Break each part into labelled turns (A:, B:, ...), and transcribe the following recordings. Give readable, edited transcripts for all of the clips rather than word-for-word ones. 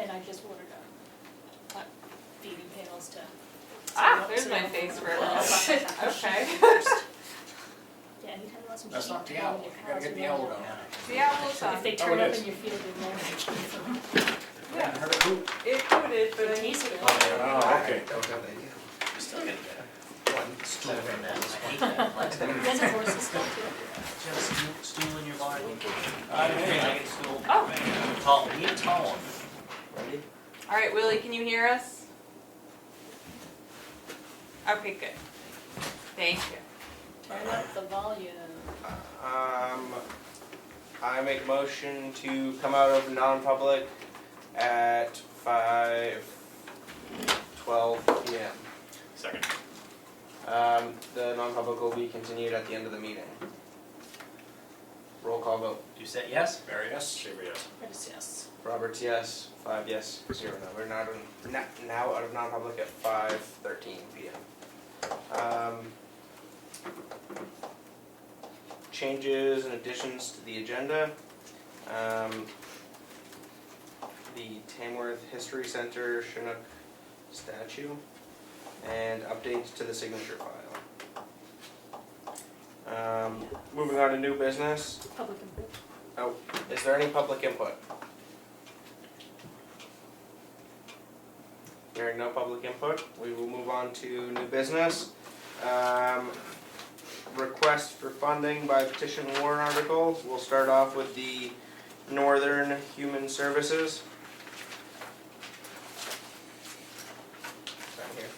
A: and I just ordered feeding pails to.
B: There's my face for it. Okay.
A: Yeah, anytime you want some
C: That's
A: sheep
C: not
A: to
C: the
A: go
C: owl,
A: in your
C: you gotta
A: cows,
C: get the
A: you
C: owl
A: know.
C: down.
B: The owl was
A: If they
C: Oh,
A: turn
C: it
A: up
C: is.
A: in your field, they know that you keep them.
B: Yeah.
C: Heard it hoot.
B: It hooted, but
A: They
B: I
A: taste good.
C: Oh, okay.
D: Still getting better. One stool from that. I hate that.
A: There's a horse still too.
D: Do you have a stool in your barn?
C: I
D: Can
C: may.
D: I get a stool?
B: Oh.
D: Tall, we need a tall one. Ready?
B: All right, Willie, can you hear us? Okay, good. Thank you.
A: Turn up the volume.
E: I make a motion to come out of non-public at 5:12 p.m.
F: Second.
E: The non-public will be continued at the end of the meeting. Roll call vote.
D: You said yes?
C: Barry, yes?
F: Shaver, yes.
A: That is yes.
E: Roberts, yes. 5 yes, 0 no. We're now out of non-public at 5:13 p.m. Changes and additions to the agenda. The Tamworth History Center Chinook statue and updates to the signature file. Moving on to new business.
A: Public input.
E: Oh, is there any public input? Hearing no public input, we will move on to new business. Request for funding by petition warrant article. We'll start off with the Northern Human Services. Down here.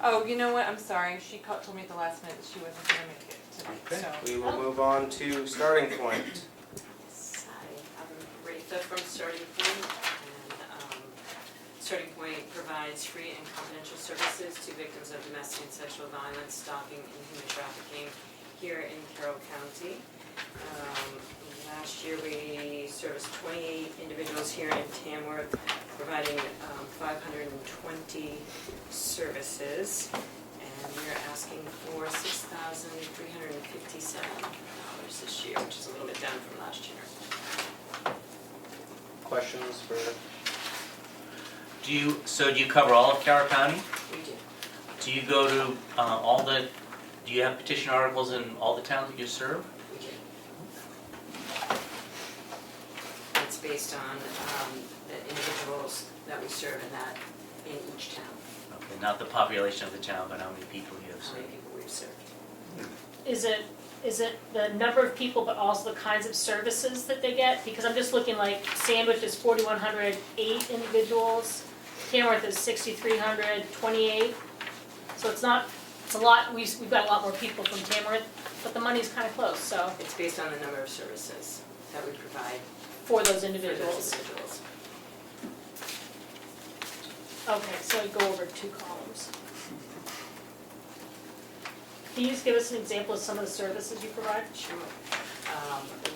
B: Oh, you know what? I'm sorry. She told me at the last minute that she wasn't going to make it tonight.
E: Okay.
B: So.
E: We will move on to starting point.
G: Hi, I'm Retha from Starting Point, and Starting Point provides free and confidential services to victims of domestic and sexual violence, stalking, and human trafficking here in Carroll County. Last year we serviced 28 individuals here in Tamworth, providing 520 services, and we're asking for $6,357 this year, which is a little bit down from last year.
E: Questions for?
D: Do you cover all of Carroll County?
G: We do.
D: Do you go to do you have petition articles in all the towns that you serve?
G: We do. It's based on the individuals that we serve in each town,
D: Okay, not the population of the town, but how many people you have
G: how many
D: served.
G: people we've served.
A: Is it the number of people, but also the kinds of services that they get? Because I'm just looking like Sandwich is 4,108 individuals, Tamworth is 6,300, 28. So it's a lot, we've got a lot more people from Tamworth, but the money's kind of close, so,
G: It's based on the number of services that we provide
A: for those
G: for
A: individuals.
G: those individuals.
A: Okay, so we go over 2 columns. Can you just give us an example of some of the services you provide?
G: Sure.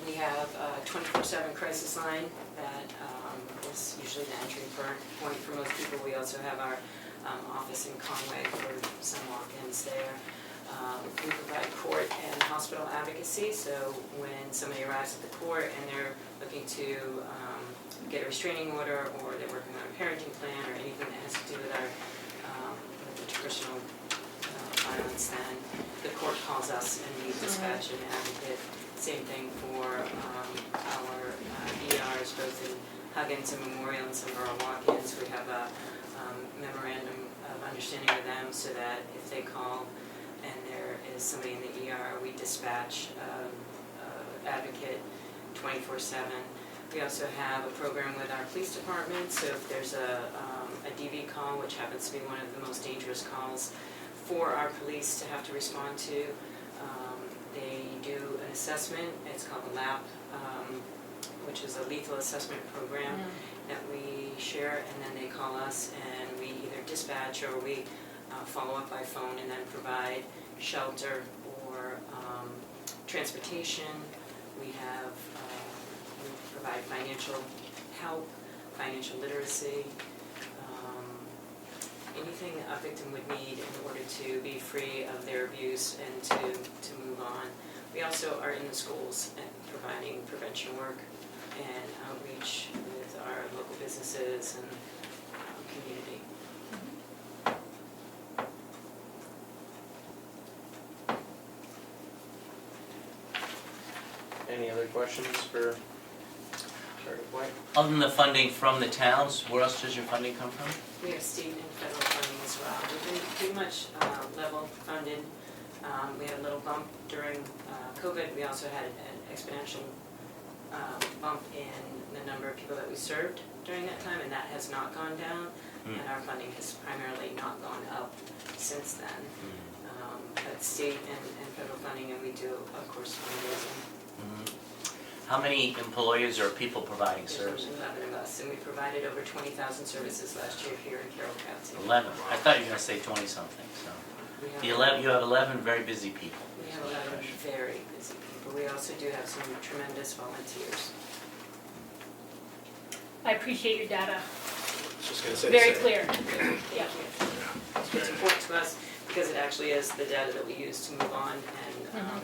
G: We have a 24/7 crisis line that is usually the entry point for most people. We also have our office in Conway for some walk-ins there. We provide court and hospital advocacy, so when somebody arrives at the court and they're looking to get a restraining order, or they're working on a parenting plan, or anything that has to do with our interpersonal violence, then the court calls us and we dispatch an advocate. Same thing for our ERs, both in Huggins and Memorial and some of our walk-ins. We have a memorandum of understanding with them so that if they call and there is somebody in the ER, we dispatch advocate 24/7. We also have a program with our police department, so if there's a DV call, which happens to be one of the most dangerous calls for our police to have to respond to, they do an assessment. It's called a LAP, which is a lethal assessment program that we share, and then they call us and we either dispatch or we follow up by phone and then provide shelter or transportation. We provide financial help, financial literacy, anything a victim would need in order to be free of their abuse and to move on. We also are in the schools and providing prevention work and outreach with our local businesses and
E: questions for Director White?
D: Other than the funding from the towns, where else does your funding come from?
G: We have state and federal funding as well. We've been pretty much level funded. We had a little bump during COVID. We also had an exponential bump in the number of people that we served during that time, and that has not gone down. And our funding has primarily not gone up since then. But state and federal funding, and we do, of course, fundraising.
D: How many employees or people providing
G: There's
D: services?
G: 11 of us, and we provided over 20,000 services last year here in Carroll County.
D: 11. I thought you were going to say 20-something, so.
G: We
D: You
G: have
D: have 11 very busy people.
G: 11 very busy people. We also do have some tremendous volunteers.
A: I appreciate your data,
C: Just gonna say.
A: very clear.
G: Yeah. It's important to us because it actually is the data that we use to move on and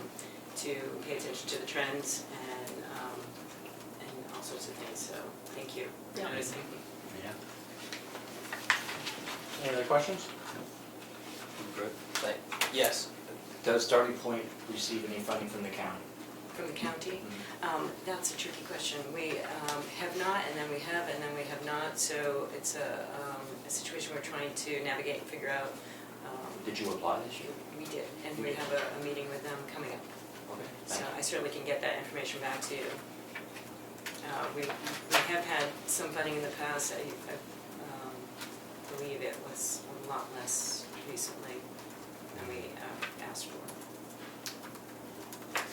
G: to pay attention to the trends and all sorts of things. So thank you for
A: Yeah.
G: noticing.
D: Yeah.
E: Any other questions?
F: Good.
E: Yes.
F: Does Starting Point receive any funding from the county?
G: From the county? That's a tricky question. We have not, and then we have, and then we have not. So it's a situation we're trying to navigate and figure out.
F: Did you apply this year?
G: We did, and we have a meeting with them coming up.
F: Okay.
G: So I certainly can get that information back to you. We have had some funding in the past. I believe it was a lot less recently than we asked for.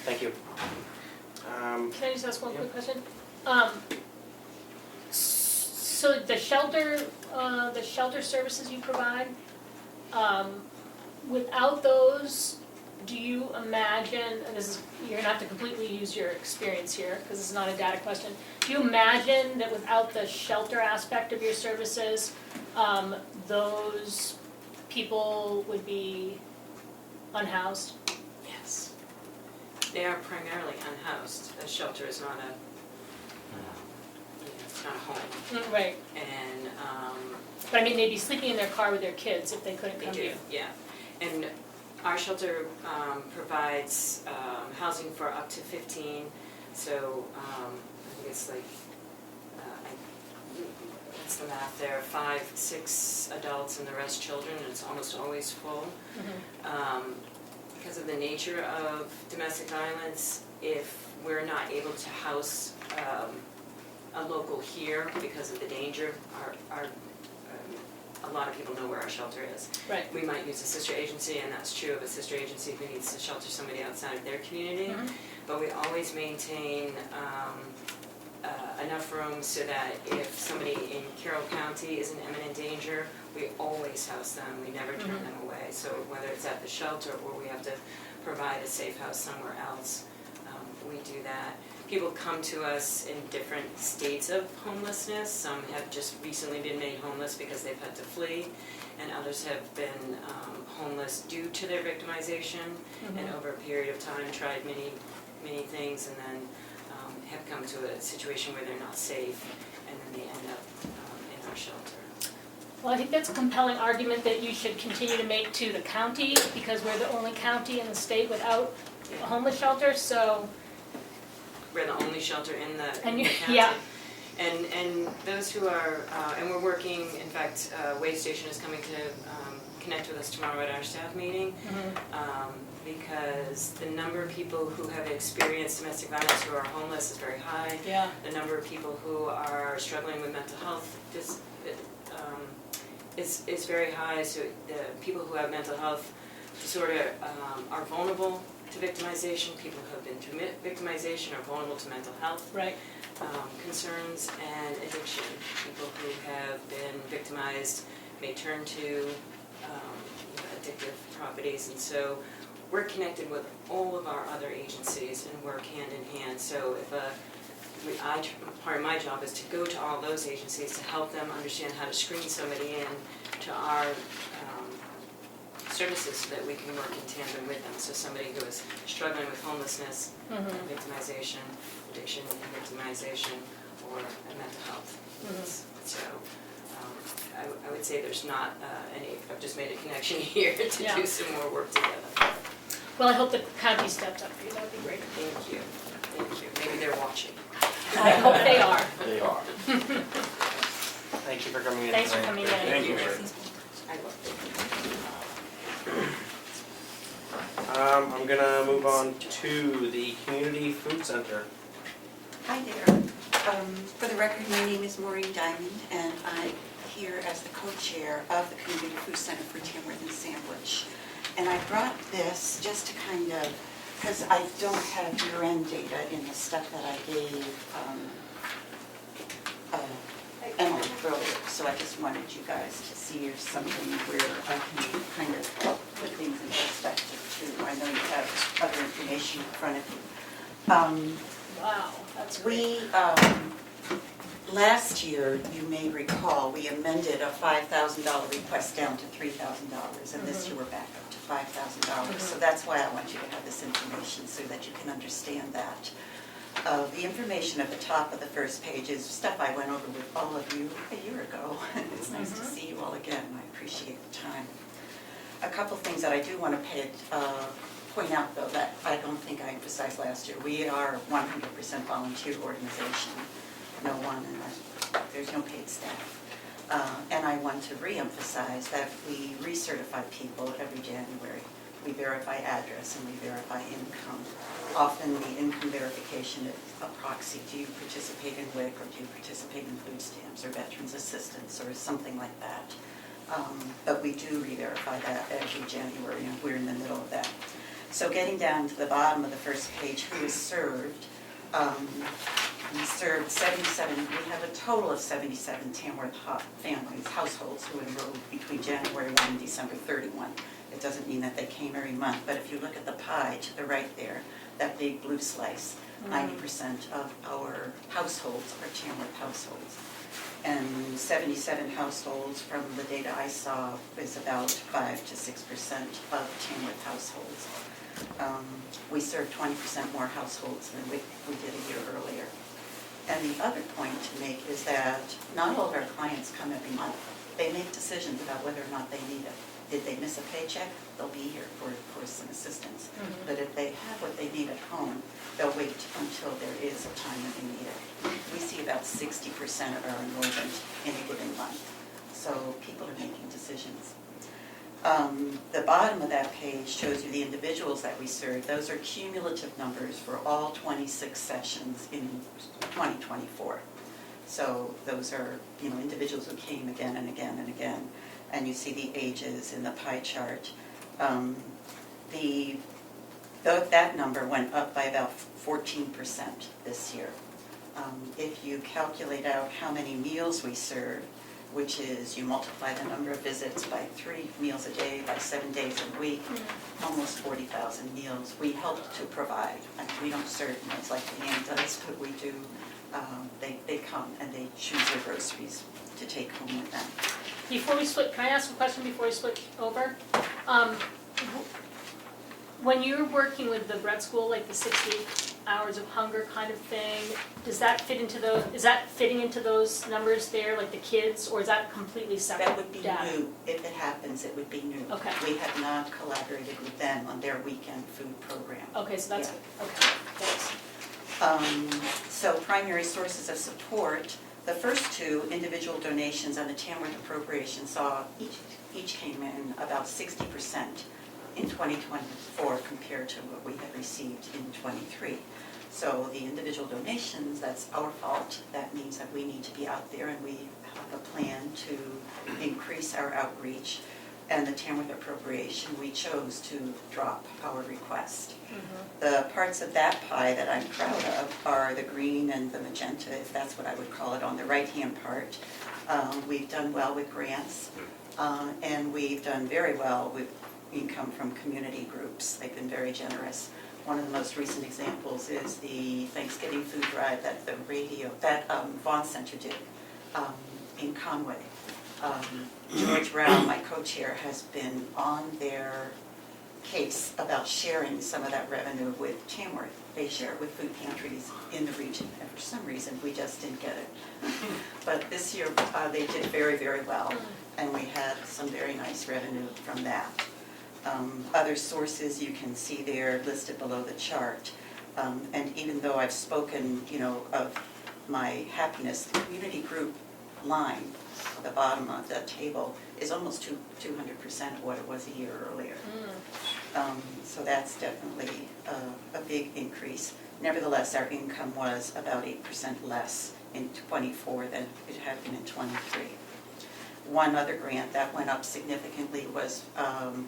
E: Thank you.
A: Can I just ask one
E: Yeah.
A: quick question? So the shelter services you provide, without those, do you imagine, and this is, you're gonna have to completely use your experience here, because it's not a data question. Do you imagine that without the shelter aspect of your services, those people would be unhoused?
G: Yes. They are primarily unhoused. A shelter is not it's not a home.
A: Right,
G: And
A: but I mean, they'd be sleeping in their car with their kids if they couldn't
G: they
A: come to
G: do,
A: you.
G: yeah. And our shelter provides housing for up to 15. So I think it's like, what's the math there? 5, 6 adults and the rest children, and it's almost always full. Because of the nature of domestic violence, if we're not able to house a local here because of the danger, a lot of people know where our shelter is.
A: Right.
G: We might use a sister agency, and that's true of a sister agency who needs to shelter somebody outside of their community. But we always maintain enough room so that if somebody in Carroll County is in imminent danger, we always house them. We never turn them away. So whether it's at the shelter or we have to provide a safe house somewhere else, we do that. People come to us in different states of homelessness. Some have just recently been made homeless because they've had to flee, and others have been homeless due to their victimization and over a period of time tried many things and then have come to a situation where they're not safe, and then they end up in our shelter.
A: Well, I think that's a compelling argument that you should continue to make to the county, because we're the only county in the state without a homeless shelter, so.
G: We're the only shelter in the
A: And you-
G: county.
A: yeah.
G: And those who are, and we're working, in fact, Way Station is coming to connect with us tomorrow at our staff meeting, because the number of people who have experienced domestic violence who are homeless is very high.
A: Yeah.
G: The number of people who are struggling with mental health is very high. So the people who have mental health disorder are vulnerable to victimization. People who have been through victimization are vulnerable to mental health
A: Right.
G: concerns and addiction. People who have been victimized may turn to addictive properties, and so we're connected with all of our other agencies and work hand in hand. So if part of my job is to go to all those agencies to help them understand how to screen somebody in to our services so that we can work in tandem with them. So somebody who is struggling with homelessness, and victimization, addiction and victimization, or mental health. So I would say there's not any, I've just made a connection here to do some more work together.
A: Well, I hope the county steps up for you, that would be great.
G: Thank you. Thank you. Maybe they're watching.
A: I hope they are.
F: They are.
E: Thank you for coming in
A: Thanks for
E: tonight.
A: coming in.
F: Thank you.
G: I love
E: I'm gonna move on to the Community Food Center.
C: Hi there. For the record, my name is Maureen Diamond, and I'm here as the co-chair of the Community Food Center for Tamworth and Sandwich. And I brought this just to kind of, because I don't have year-end data in the stuff that I gave Emily earlier, so I just wanted you guys to see if something where I can kind of put things in perspective too. I know you have other information in front of you.
A: Wow, that's great.
C: Last year, you may recall, we amended a $5,000 request down to $3,000, and this year we're back up to $5,000. So that's why I want you to have this information so that you can understand that. The information at the top of the first page is stuff I went over with all of you a year ago. It's nice to see you all again. I appreciate the time. A couple things that I do want to point out, though, that I don't think I emphasized last year. We are a 100% volunteer organization. No one, there's no paid staff. And I want to re-emphasize that we recertify people every January. We verify address and we verify income. Often the income verification is a proxy. Do you participate in WIC, or do you participate in food stamps or veterans assistance or something like that? But we do re-verify that every January, and we're in the middle of that. So getting down to the bottom of the first page, who is served? We served 77, we have a total of 77 Tamworth families, households who enrolled between January 1 and December 31. It doesn't mean that they came every month, but if you look at the pie to the right there, that big blue slice, 90% of our households are Tamworth households. And 77 households, from the data I saw, is about 5 to 6% of Tamworth households. We serve 20% more households than we did a year earlier. And the other point to make is that not all of our clients come every month. They make decisions about whether or not they need it. Did they miss a paycheck? They'll be here for some assistance. But if they have what they need at home, they'll wait until there is a time when they need it. We see about 60% of our enrollment in a given month. So people are making decisions. The bottom of that page shows you the individuals that we serve. Those are cumulative numbers for all 26 sessions in 2024. So those are, individuals who came again and again and again. And you see the ages in the pie chart. That number went up by about 14% this year. If you calculate out how many meals we serve, which is you multiply the number of visits by 3 meals a day, by 7 days a week, almost 40,000 meals we help to provide. I mean, we don't serve meals like the Ann does, but we do. They come and they choose their groceries to take home with them.
A: Before we switch, can I ask a question before we switch over? When you're working with the bread school, like the 60 hours of hunger kind of thing, does that fit into those, is that fitting into those numbers there, like the kids, or is that completely separate
C: That would be
A: data?
C: new. If it happens, it would be new.
A: Okay.
C: We have not collaborated with them on their weekend food program.
A: Okay, so that's,
C: Yeah.
A: okay, thanks.
C: So primary sources of support, the first two, individual donations and the Tamworth appropriation, saw each came in about 60% in 2024 compared to what we had received in 23. So the individual donations, that's our fault. That means that we need to be out there, and we have a plan to increase our outreach. And the Tamworth appropriation, we chose to drop our request. The parts of that pie that I'm proud of are the green and the magenta, if that's what I would call it, on the right-hand part. We've done well with grants, and we've done very well with income from community groups. They've been very generous. One of the most recent examples is the Thanksgiving food drive that Vaughn Center did in Conway. George Brown, my co-chair, has been on their case about sharing some of that revenue with Tamworth. They share it with food pantries in the region, and for some reason we just didn't get it. But this year they did very, very well, and we had some very nice revenue from that. Other sources you can see there listed below the chart. And even though I've spoken, of my happiness, the community group line at the bottom of the table is almost 200% of what it was a year earlier. So that's definitely a big increase. Nevertheless, our income was about 8% less in '24 than it had been in '23. One other grant that went up significantly was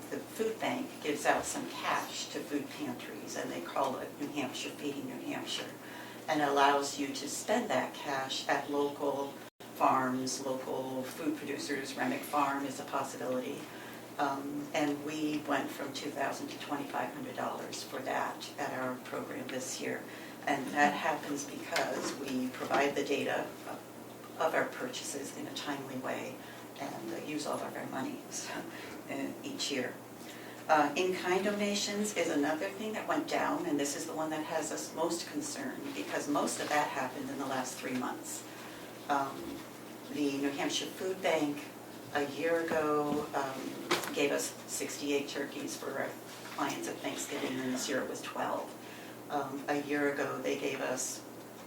C: the food bank gives out some cash to food pantries, and they call it New Hampshire Feeding New Hampshire, and allows you to spend that cash at local farms, local food producers. Remick Farm is a possibility. And we went from $2,000 to $2,500 for that at our program this year. And that happens because we provide the data of our purchases in a timely way and use all of our money each year. In-kind donations is another thing that went down, and this is the one that has us most concerned because most of that happened in the last 3 months. The New Hampshire Food Bank a year ago gave us 68 turkeys for our clients at Thanksgiving, and this year it was 12. A year ago they gave us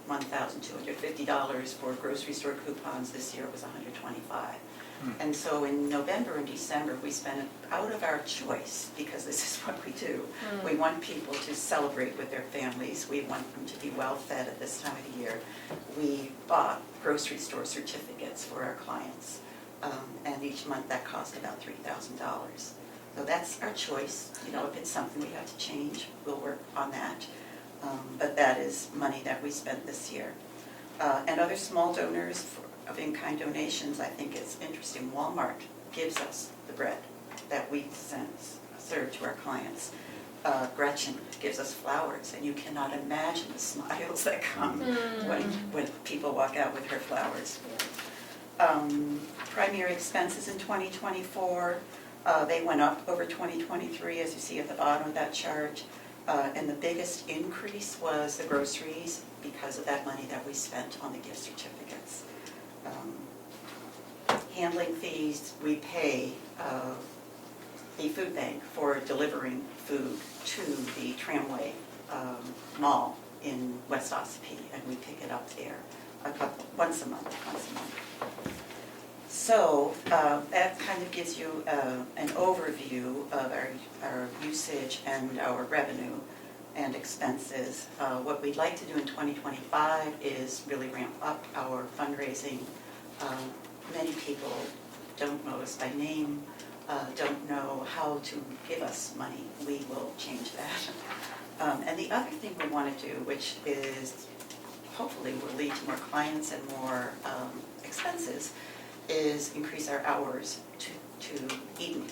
C: $1,250 for grocery store coupons. This year it was $125. And so in November and December, we spent it out of our choice, because this is what we do. We want people to celebrate with their families. We want them to be well fed at this time of the year. We bought grocery store certificates for our clients. And each month that cost about $3,000. So that's our choice. If it's something we have to change, we'll work on that. But that is money that we spent this year. And other small donors of in-kind donations, I think it's interesting. Walmart gives us the bread that we serve to our clients. Gretchen gives us flowers, and you cannot imagine the smiles that come when people walk out with her flowers. Primary expenses in 2024, they went up over 2023, as you see at the bottom of that chart. And the biggest increase was the groceries because of that money that we spent on the gift certificates. Handling fees, we pay the food bank for delivering food to the tramway mall in West Ossipee, and we pick it up there once a month. So that kind of gives you an overview of our usage and our revenue and expenses. What we'd like to do in 2025 is really ramp up our fundraising. Many people don't know us by name, don't know how to give us money. We will change that. And the other thing we want to do, which is hopefully will lead to more clients and more expenses, is increase our hours to Eden.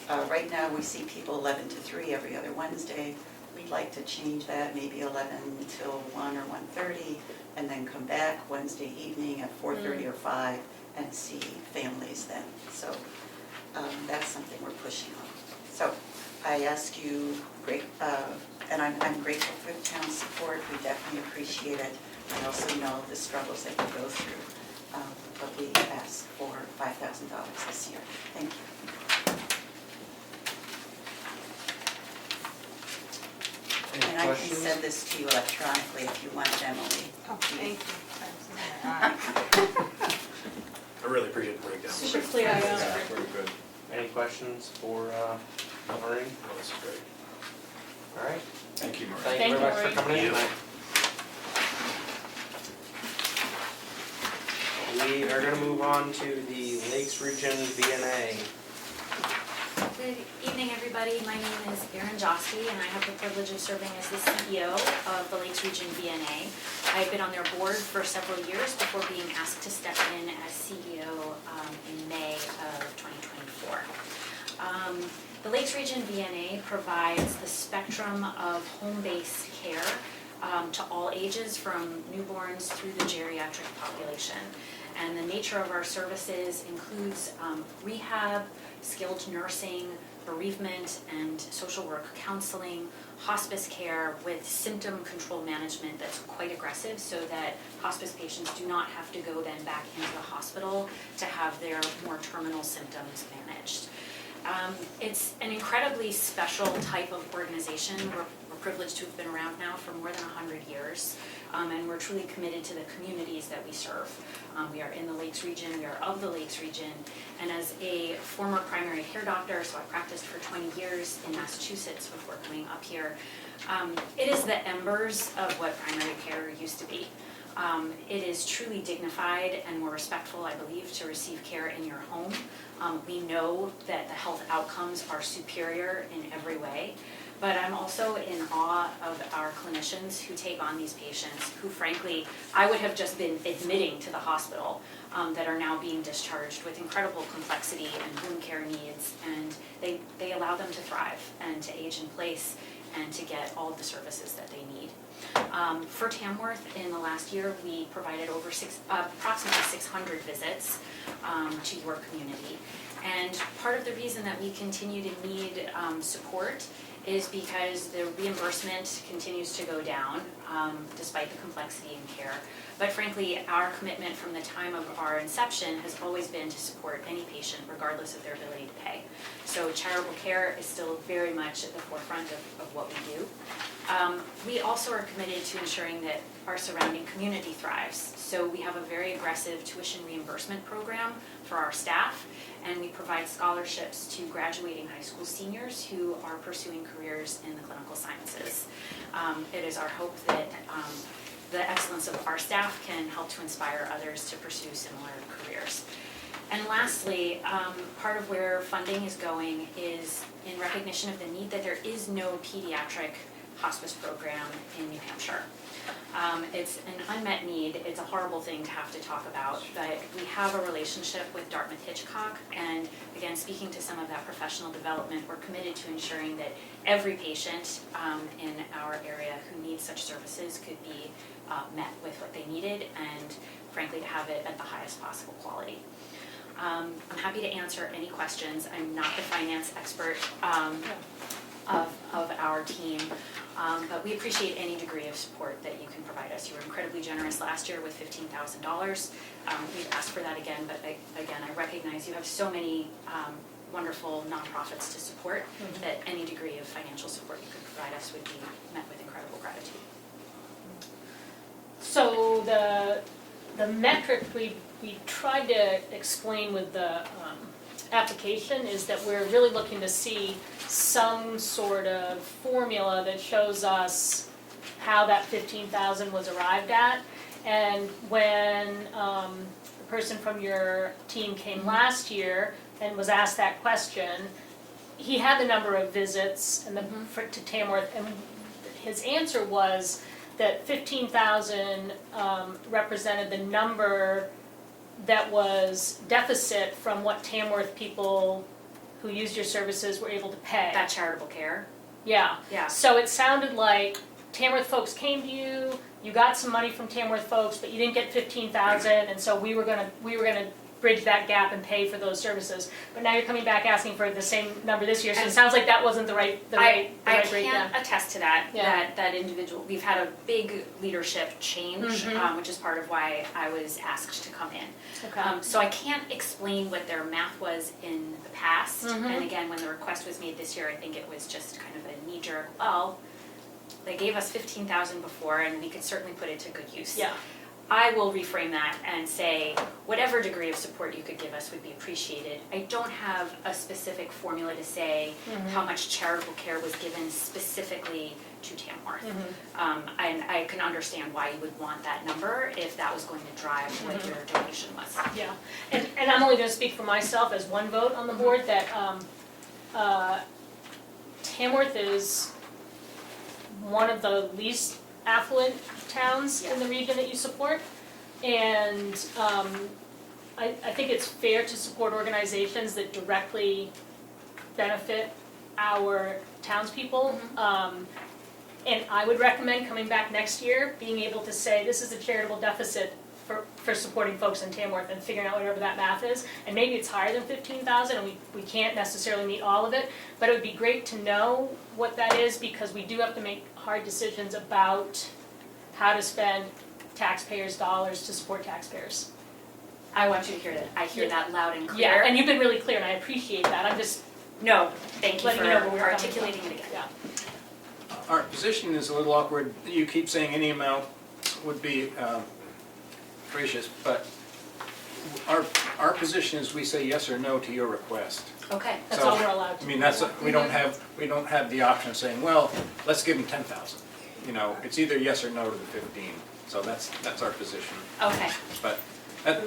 C: Right now we see people 11 to 3 every other Wednesday. We'd like to change that, maybe 11 till 1 or 1:30, and then come back Wednesday evening at 4:30 or 5 and see families then. So that's something we're pushing on. So I ask you, and I'm grateful for the town's support. We definitely appreciate it. I also know the struggles that you go through. But we ask for $5,000 this year. Thank you.
E: Any
C: And I can
E: questions?
C: send this to you electronically if you want, Emily.
B: Oh, thank you.
H: I really appreciate the breakdown.
A: Super clear, yeah.
H: Very good.
E: Any questions for Maureen?
H: No, this is great.
E: All right.
H: Thank you, Maria.
E: Thank
A: Thank
E: you
A: you,
E: very much for
A: Maureen.
E: coming in
D: Thank you.
E: tonight. We are going to move on to the Lakes Region VNA.
I: Good evening, everybody. My name is Erin Josky, and I have the privilege of serving as the CEO of the Lakes Region VNA. I've been on their board for several years before being asked to step in as CEO in May of 2024. The Lakes Region VNA provides the spectrum of home-based care to all ages, from newborns through the geriatric population. And the nature of our services includes rehab, skilled nursing, bereavement and social work counseling, hospice care with symptom control management that's quite aggressive, so that hospice patients do not have to go then back into the hospital to have their more terminal symptoms managed. It's an incredibly special type of organization. We're privileged to have been around now for more than 100 years, and we're truly committed to the communities that we serve. We are in the Lakes region, we are of the Lakes region, and as a former primary care doctor, so I practiced for 20 years in Massachusetts before coming up here, it is the embers of what primary care used to be. It is truly dignified and more respectful, I believe, to receive care in your home. We know that the health outcomes are superior in every way, but I'm also in awe of our clinicians who take on these patients who, frankly, I would have just been admitting to the hospital, that are now being discharged with incredible complexity and wound care needs, and they allow them to thrive and to age in place and to get all of the services that they need. For Tamworth, in the last year, we provided approximately 600 visits to your community. And part of the reason that we continue to need support is because the reimbursement continues to go down despite the complexity in care. But frankly, our commitment from the time of our inception has always been to support any patient regardless of their ability to pay. So charitable care is still very much at the forefront of what we do. We also are committed to ensuring that our surrounding community thrives. So we have a very aggressive tuition reimbursement program for our staff, and we provide scholarships to graduating high school seniors who are pursuing careers in the clinical sciences. It is our hope that the excellence of our staff can help to inspire others to pursue similar careers. And lastly, part of where funding is going is in recognition of the need that there is no pediatric hospice program in New Hampshire. It's an unmet need. It's a horrible thing to have to talk about, but we have a relationship with Dartmouth Hitchcock, and again, speaking to some of that professional development, we're committed to ensuring that every patient in our area who needs such services could be met with what they needed, and frankly, to have it at the highest possible quality. I'm happy to answer any questions. I'm not the finance expert of our team, but we appreciate any degree of support that you can provide us. You were incredibly generous last year with $15,000. We've asked for that again, but again, I recognize you have so many wonderful nonprofits to support that any degree of financial support you could provide us would be met with incredible gratitude.
A: So the metric we tried to explain with the application is that we're really looking to see some sort of formula that shows us how that 15,000 was arrived at. And when the person from your team came last year and was asked that question, he had the number of visits and to Tamworth, and his answer was that 15,000 represented the number that was deficit from what Tamworth people who used your services were able to pay.
I: That charitable care?
A: Yeah.
I: Yeah.
A: So it sounded like Tamworth folks came to you, you got some money from Tamworth folks, but you didn't get 15,000, and so we were gonna bridge that gap and pay for those services. But now you're coming back asking for the same number this year, so it sounds like that wasn't the right
I: I
A: breakdown.
I: can't attest to that,
A: Yeah.
I: that individual, we've had a big leadership change, which is part of why I was asked to come in.
A: Okay.
I: So I can't explain what their math was in the past, and again, when the request was made this year, I think it was just kind of a knee-jerk, well, they gave us 15,000 before, and we could certainly put it to good use.
A: Yeah.
I: I will reframe that and say, whatever degree of support you could give us would be appreciated. I don't have a specific formula to say how much charitable care was given specifically to Tamworth. And I can understand why you would want that number if that was going to drive what your donation was.
A: Yeah, and I'm only going to speak for myself as one vote on the board, that Tamworth is one of the least affluent towns in the region that you support, and I think it's fair to support organizations that directly benefit our townspeople. And I would recommend coming back next year, being able to say, this is a charitable deficit for supporting folks in Tamworth, and figuring out whatever that math is. And maybe it's higher than 15,000, and we can't necessarily meet all of it, but it would be great to know what that is, because we do have to make hard decisions about how to spend taxpayers' dollars to support taxpayers.
I: I want you to hear that. I hear that loud and clear.
A: Yeah, and you've been really clear, and I appreciate that. I'm just
I: No, thank you
A: letting you know where
I: for
A: we're coming
I: articulating
A: from.
I: it again.
A: Yeah.
J: our position is a little awkward. You keep saying any amount would be gracious, but our position is we say yes or no to your request.
I: Okay,
A: That's
J: So,
A: all we're allowed to
J: I
A: do.
J: mean, that's, we don't have the option of saying, well, let's give them 10,000. You know, it's either yes or no to the 15. So that's our position.
I: okay,
J: But that,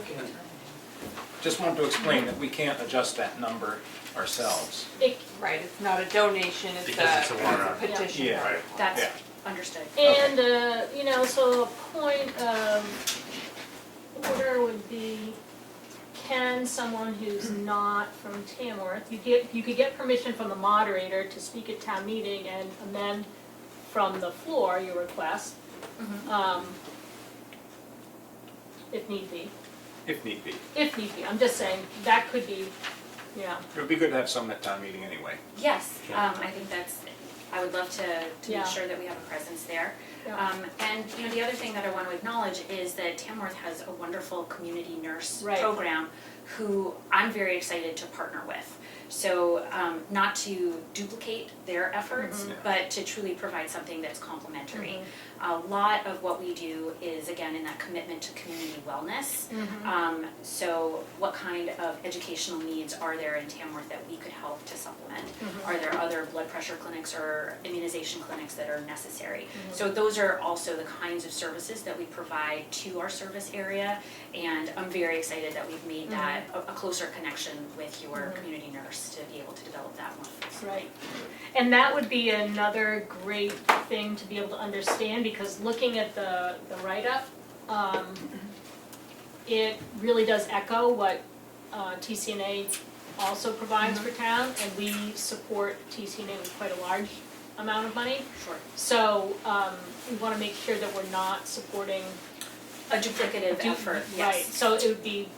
J: just wanted to explain that we can't adjust that number ourselves.
B: Right, it's not a donation, it's
D: Because it's a warrant
B: a
D: article.
B: petition.
J: Yeah.
B: article.
I: that's
J: Yeah.
I: understood.
A: And, you know, so a point of order would be, can someone who's not from Tamworth, you could get permission from the moderator to speak at town meeting and amend from the floor your request,
I: Mhm.
A: if need be.
J: If need be.
A: If need be, I'm just saying, that could be, yeah.
J: It would be good to have some at town meeting anyway.
I: Yes,
J: Yeah.
I: I think I would love to
A: Yeah.
I: make sure that we have a presence there.
A: Yeah.
I: And, you know, the other thing that I want to acknowledge is that Tamworth has a wonderful community nurse
A: Right.
I: program who I'm very excited to partner with. So, not to duplicate their efforts,
J: Mhm.
I: but to truly provide something that's complementary.
A: Mhm.
I: A lot of what we do is, again, in that commitment to community wellness. So what kind of educational needs are there in Tamworth that we could help to supplement? Are there other blood pressure clinics or immunization clinics that are necessary? So those are also the kinds of services that we provide to our service area, and I'm very excited that we've made that a closer connection with your community nurse to be able to develop that more fully.
A: Right. And that would be another great thing to be able to understand, because looking at the write-up, it really does echo what TCNA also provides for town, and we support TCNA with quite a large amount of money.
I: Sure.
A: So we want to make sure that we're not supporting
I: A duplicative effort, yes.
A: Right, so it would be,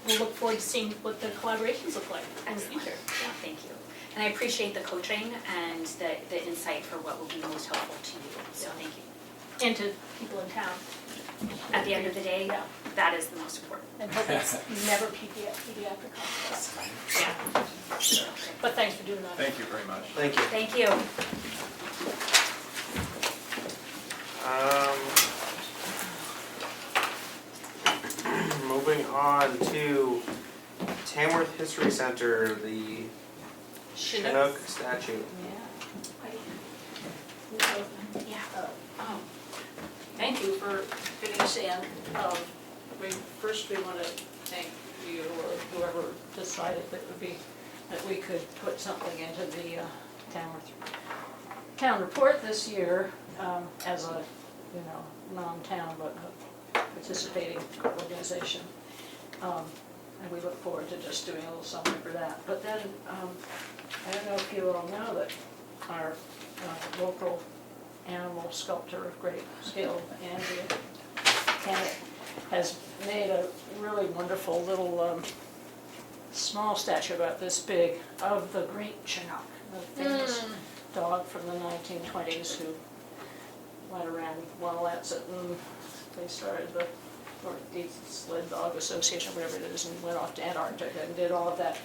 A: we'll look forward to seeing what the collaborations look like in the
I: Excellent.
A: future.
I: Yeah, thank you. And I appreciate the coaching and the insight for what will be most helpful to you, so
A: Yeah.
I: thank you.
A: And to people in town,
I: At the end of the day,
A: Yeah.
I: that is the most important.
A: and hope it's never pediatric hospitals.
I: Yeah.
A: But thanks for doing that.
J: Thank you very much.
E: Thank you.
I: Thank you.
E: Moving on to Tamworth History Center, the Chinook statue.
I: Yeah.
K: Thank you for fitting us in. First, we want to thank you or whoever decided that we could put something into the Tamworth town report this year as a, non-town but a participating organization. And we look forward to just doing a little something for that. But then, I don't know if you all know that our local animal sculptor of great skill, Andrea Kennett, has made a really wonderful little small statue about this big of the great Chinook, the famous dog from the 1920s who went around Wallets and they started the Northeast Sled Dog Association, whatever it is, and went off to Antarctica and did all of that.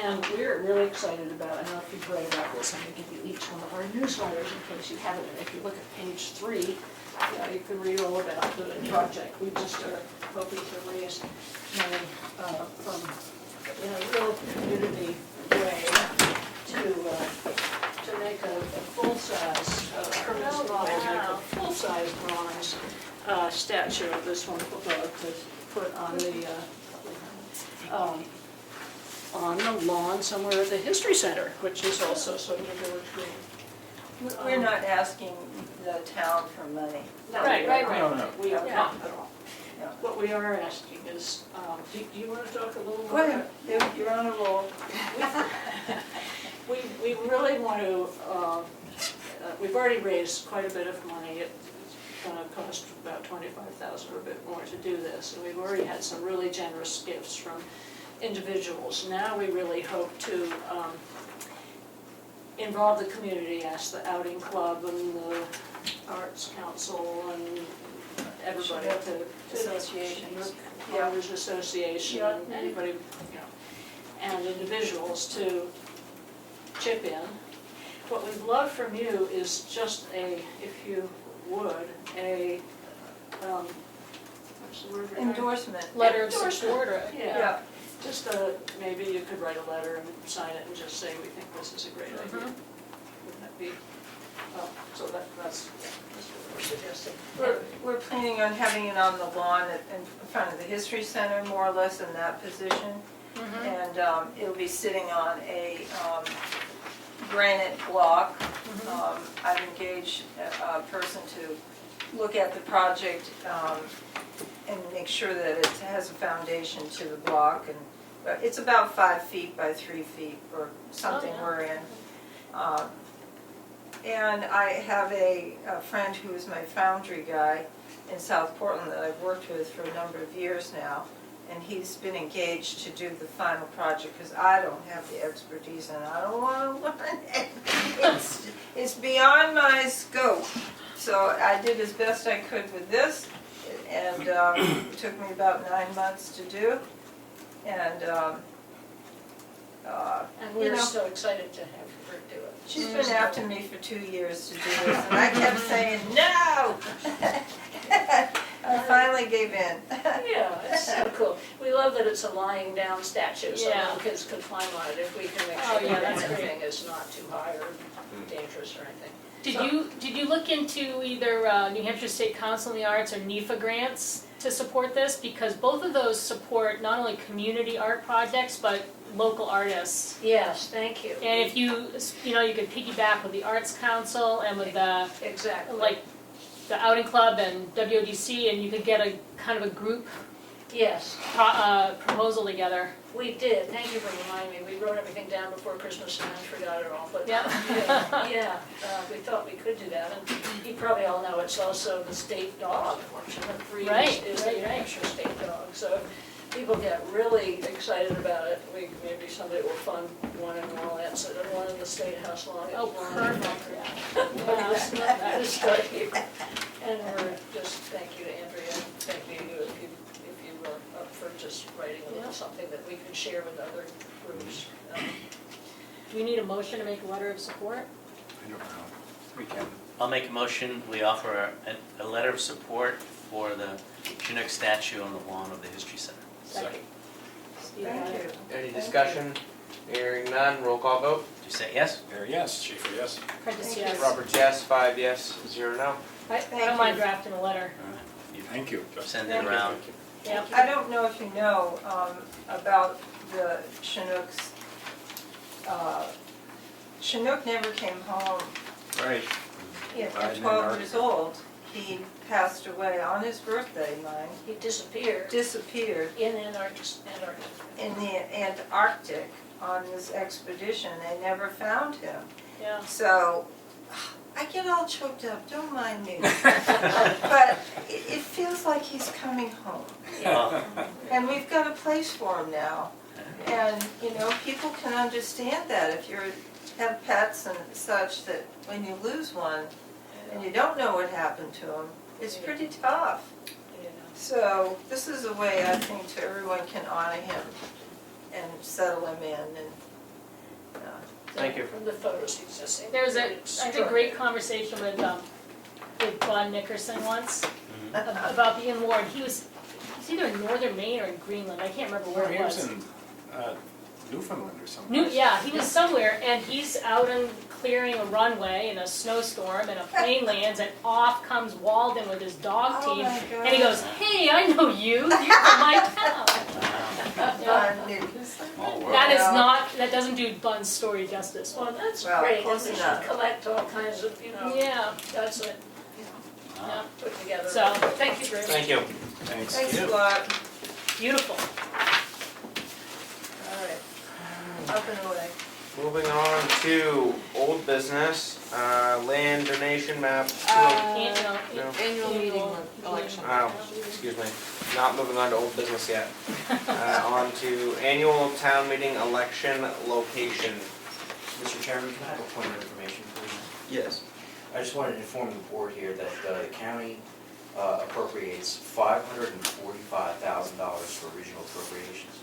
K: And we're really excited about, I don't know if you've read about this, I'm going to give you each one of our newsletters in case you haven't. And if you look at page 3, you can read all about the project. We just are hoping to raise money from, in a real community way to make a full-size, permanent model, make a full-size bronze statue of this wonderful dog to put on the lawn somewhere at the History Center, which is also sort of a village green.
L: We're not asking the town for money.
A: Right.
J: No.
K: We are
L: Yeah.
K: not at all.
L: Yeah.
K: What we are asking is, do you want to talk a little
L: Go
K: more?
L: ahead, you're on a roll.
K: We really want to, we've already raised quite a bit of money. It's going to cost about $25,000 or a bit more to do this. And we've already had some really generous gifts from individuals. Now we really hope to involve the community, ask the outing club and the arts council and everybody to
L: Associations.
K: Farmers Association,
L: Yeah.
K: and anybody, and individuals to chip in. what we'd love from you is just a, if you would, a, what's the word?
L: Endorsement.
A: Letter of
K: Endorsement.
A: support or,
K: Yeah, just maybe you could write a letter and sign it and just say, we think this is a great idea.
A: Mhm.
K: Wouldn't that be, so that's what we're suggesting.
L: We're planning on having it on the lawn in front of the History Center, more or less in that position.
A: Mhm.
L: And it'll be sitting on a granite block. I've engaged a person to look at the project and make sure that it has a foundation to the block. And it's about 5 feet by 3 feet or something
A: yeah.
L: we're in. And I have a friend who is my foundry guy in South Portland that I've worked with for a number of years now. And he's been engaged to do the final project because I don't have the expertise and I don't want to learn it. It's beyond my scope. So I did as best I could with this, and it took me about 9 months to do. And
K: And
L: you
K: we're
L: know,
K: so excited to have her do it.
L: she's been after me for 2 years to do this, and I kept saying no. I finally gave in.
K: Yeah, it's so cool. We love that it's a lying down statue, so
A: Yeah.
K: little kids can climb on it if we can make
A: Oh,
K: sure
A: yeah,
K: that
A: that's great.
K: everything is not too high or dangerous or anything.
A: Did you look into either New Hampshire State Council on the Arts or NEFA grants to support this? Because both of those support not only community art projects, but local artists.
K: Yes, thank you.
A: And if you could piggyback with the Arts Council and with the,
K: Exactly.
A: like, the Outing Club and WODC, and you could get a kind of a group
K: Yes,
A: proposal together.
K: we did. Thank you for reminding me. We wrote everything down before Christmas and then forgot it all. But
A: Yeah.
K: yeah, we thought we could do that. And you probably all know it's also the state dog. Chinook breed
A: Right,
K: is the
A: right,
K: New
A: right.
K: Hampshire state dog. So if people get really excited about it, maybe someday we'll fund one in Willamette and one in the State House lawn.
A: Oh, perfect.
K: Yeah, that is start here. And we're just, thank you to Andrea, and thank you if you were up for just writing a little something that we could share with other groups.
A: Do we need a motion to make a letter of support?
H: I don't know.
J: We can.
D: I'll make a motion, we offer a letter of support for the Chinook statue on the lawn of the History Center.
A: Second. Steve,
L: Thank you.
E: Any
L: Thank
E: discussion? Hearing none, roll call vote.
D: Do you say yes?
J: Barry, yes.
H: Schaefer, yes.
A: Prentice,
L: Thank you.
A: yes.
E: Roberts, yes. 5 yes, 0 no.
A: I don't mind drafting a letter.
D: All right. You
J: Thank you.
D: send
L: Thank
D: it
L: you.
D: around.
A: Yep.
L: I don't know if you know about the Chinooks. Chinook never came home.
J: Right.
L: At 12 years old, he passed away on his birthday, mind,
K: He disappeared
L: disappeared
K: in Antarctica.
L: in the Antarctic on this expedition. They never found him.
A: Yeah.
L: So, I get all choked up, don't mind me. But it feels like he's coming home.
D: Oh,
L: And we've got a place for him now. And, people can understand that if you have pets and such, that when you lose one and you don't know what happened to him, it's pretty tough. So this is a way, I think, to everyone can honor him and settle him in and,
E: Thank you.
K: From the photos he's just seen.
A: There was I had a great conversation with Bud Nickerson once about the in-war. He's either in northern Maine or in Greenland. I can't remember where
J: He
A: it
J: was
A: was.
J: in Newfoundland or something.
A: Yeah, he was somewhere, and he's out and clearing a runway in a snowstorm, and a plane lands, and off comes Walden with his dog
L: Oh
A: team,
L: my
A: and he goes, "Hey, I know you. You're from my town."
H: Small world.
A: That is
L: Well-
A: not. That doesn't do Bun's story justice.
K: Well, that's
L: Well,
K: great, and
L: close
K: we should
L: enough.
K: collect all kinds of,
A: Yeah.
K: that's it,
A: Yeah.
K: put together.
A: So-
K: Thank you very much.
E: Thank you.
J: Thanks.
L: Thanks a lot.
A: Beautiful.
L: All right, up and away.
E: Moving on to old business, land donation map.
A: Can't,
E: No.
B: Annual meeting election.
E: Oh, excuse me. Not moving on to old business yet. On to annual town meeting election location.
F: Mr. Chairman, can I have a point of information, please?
E: Yes.
F: I just wanted to inform the board here that the county appropriates $545,000 for regional appropriations.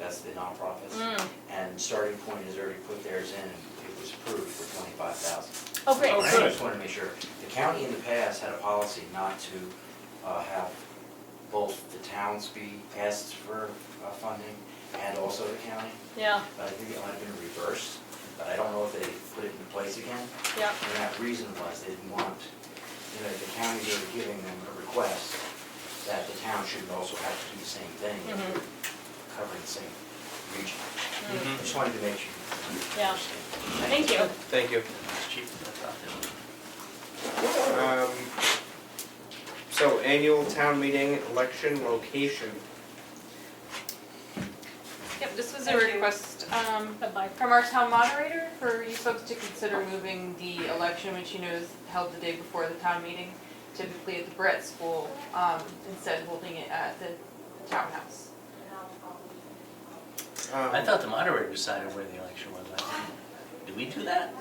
F: that's the nonprofits.
A: Mm.
F: And Starting Point has already put theirs in, and it was approved for 25,000.
A: Oh, great.
J: Oh,
F: I
J: good.
F: just wanted to make sure, the county in the past had a policy not to have both the towns be asked for funding and also the county.
A: Yeah,
F: But I think it might have been reversed, but I don't know if they put it in place again.
A: yeah,
F: And that reason was they didn't want, the county they were giving them a request that the town should also have to do the same thing, if
A: Mhm.
F: they're covering the same region.
D: Mhm.
F: I just wanted to make sure.
A: Yeah. thank you.
E: Thank you.
D: It's cheaper than I thought they would.
E: So annual town meeting election location.
B: Yep, this was a
A: Thank you.
B: request
A: Bye-bye.
B: from our town moderator for you folks to consider moving the election, which you know is held the day before the town meeting, typically at the Brett School, instead of holding it at the townhouse.
D: I thought the moderator decided where the election was. Did we do that?